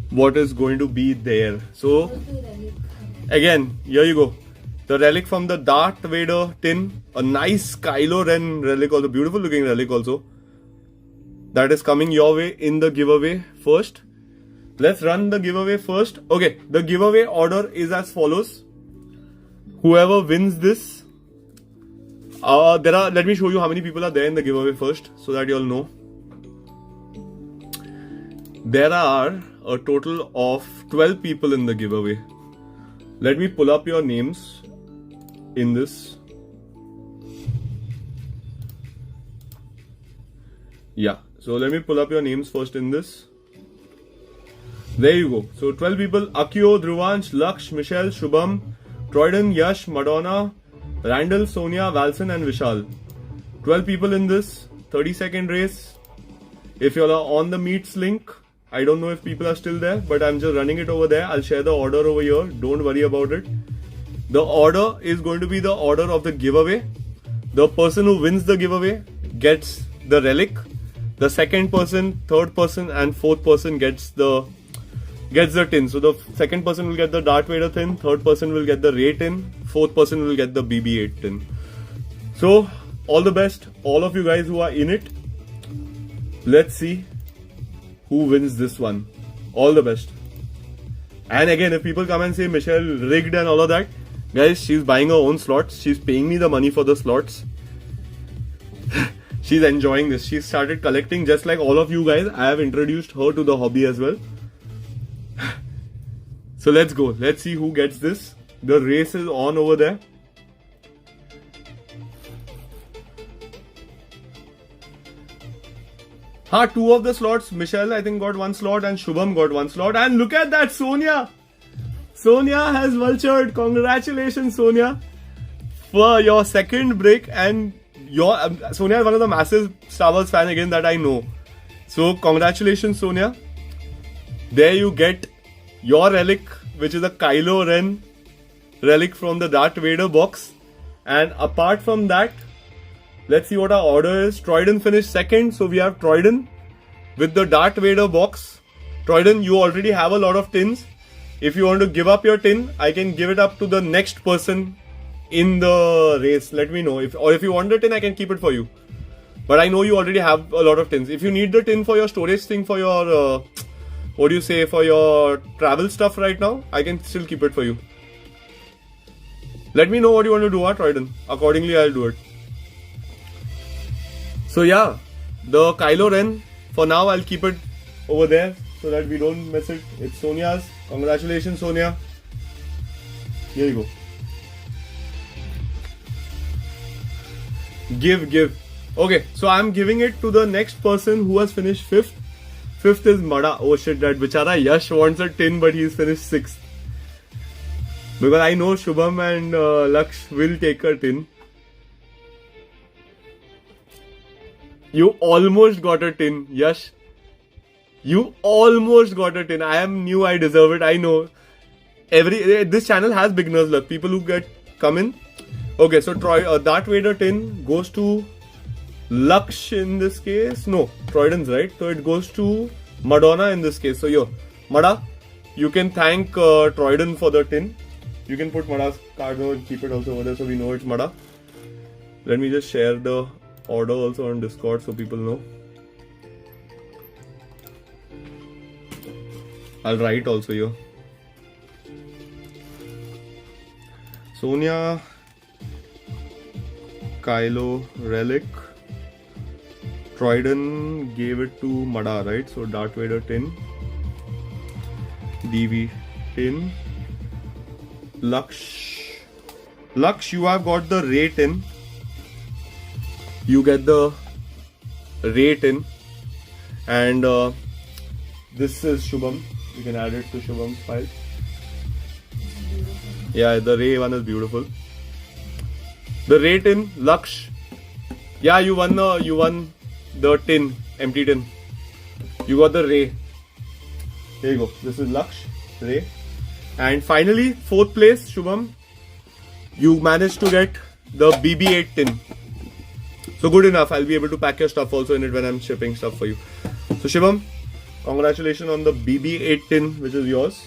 what is going to be there. So again, here you go. The relic from the Darth Vader tin, a nice Kylo Ren relic, also beautiful looking relic also. That is coming your way in the giveaway first. Let's run the giveaway first. Okay, the giveaway order is as follows. Whoever wins this, let me show you how many people are there in the giveaway first, so that you all know. There are a total of 12 people in the giveaway. Let me pull up your names in this. Yeah, so let me pull up your names first in this. There you go. So 12 people: Akio, Dhruvansh, Laksh, Michelle, Shubham, Troyden, Yash, Madonna, Randall, Sonia, Valson and Vishal. 12 people in this 30-second race. If you all are on the meets link, I don't know if people are still there, but I'm just running it over there. I'll share the order over here. Don't worry about it. The order is going to be the order of the giveaway. The person who wins the giveaway gets the relic. The second person, third person and fourth person gets the tin. So the second person will get the Darth Vader tin, third person will get the Rey tin, fourth person will get the BB-8 tin. So all the best, all of you guys who are in it. Let's see who wins this one. All the best. And again, if people come and say Michelle rigged and all of that, guys, she's buying her own slots. She's paying me the money for the slots. She's enjoying this. She started collecting just like all of you guys. I have introduced her to the hobby as well. So let's go. Let's see who gets this. The race is on over there. Two of the slots. Michelle, I think, got one slot and Shubham got one slot. And look at that, Sonia. Sonia has vultured. Congratulations, Sonia, for your second break. And Sonia is one of the massive Star Wars fan again that I know. So congratulations, Sonia. There you get your relic, which is a Kylo Ren relic from the Darth Vader box. And apart from that, let's see what our order is. Troyden finished second, so we have Troyden with the Darth Vader box. Troyden, you already have a lot of tins. If you want to give up your tin, I can give it up to the next person in the race. Let me know. If you want the tin, I can keep it for you. But I know you already have a lot of tins. If you need the tin for your storage thing, for your for your travel stuff right now, I can still keep it for you. Let me know what you want to do, Troyden. Accordingly, I'll do it. So yeah, the Kylo Ren, for now I'll keep it over there so that we don't miss it. It's Sonia's. Congratulations, Sonia. Here you go. Give. Okay, so I'm giving it to the next person who has finished 5th. 5th is Mada. Oh shit, that bichara Yash wants a tin, but he's finished 6th. Because I know Shubham and Laksh will take a tin. You almost got a tin, Yash. You almost got a tin. I am new, I deserve it, I know. This channel has beginner's luck. People who come in. Okay, so Darth Vader tin goes to Laksh in this case. No, Troyden's right. So it goes to Madonna in this case. So yo, Mada, you can thank Troyden for the tin. You can put Mada's card over and keep it also over there so we know it's Mada. Let me just share the order also on Discord so people know. I'll write also here. Sonia, Kylo relic. Troyden gave it to Mada, right? So Darth Vader tin, DV tin. Laksh, you have got the Rey tin. You get the Rey tin. And this is Shubham. You can add it to Shubham's file. Yeah, the Rey one is beautiful. The Ray tin, Laksh. Yeah, you won the tin, empty tin. You got the Ray. Here you go. This is Laksh, Ray. And finally, 4th place, Shubham. You managed to get the BB8 tin. So good enough. I'll be able to pack your stuff also in it when I'm shipping stuff for you. So Shubham, congratulations on the BB8 tin, which is yours.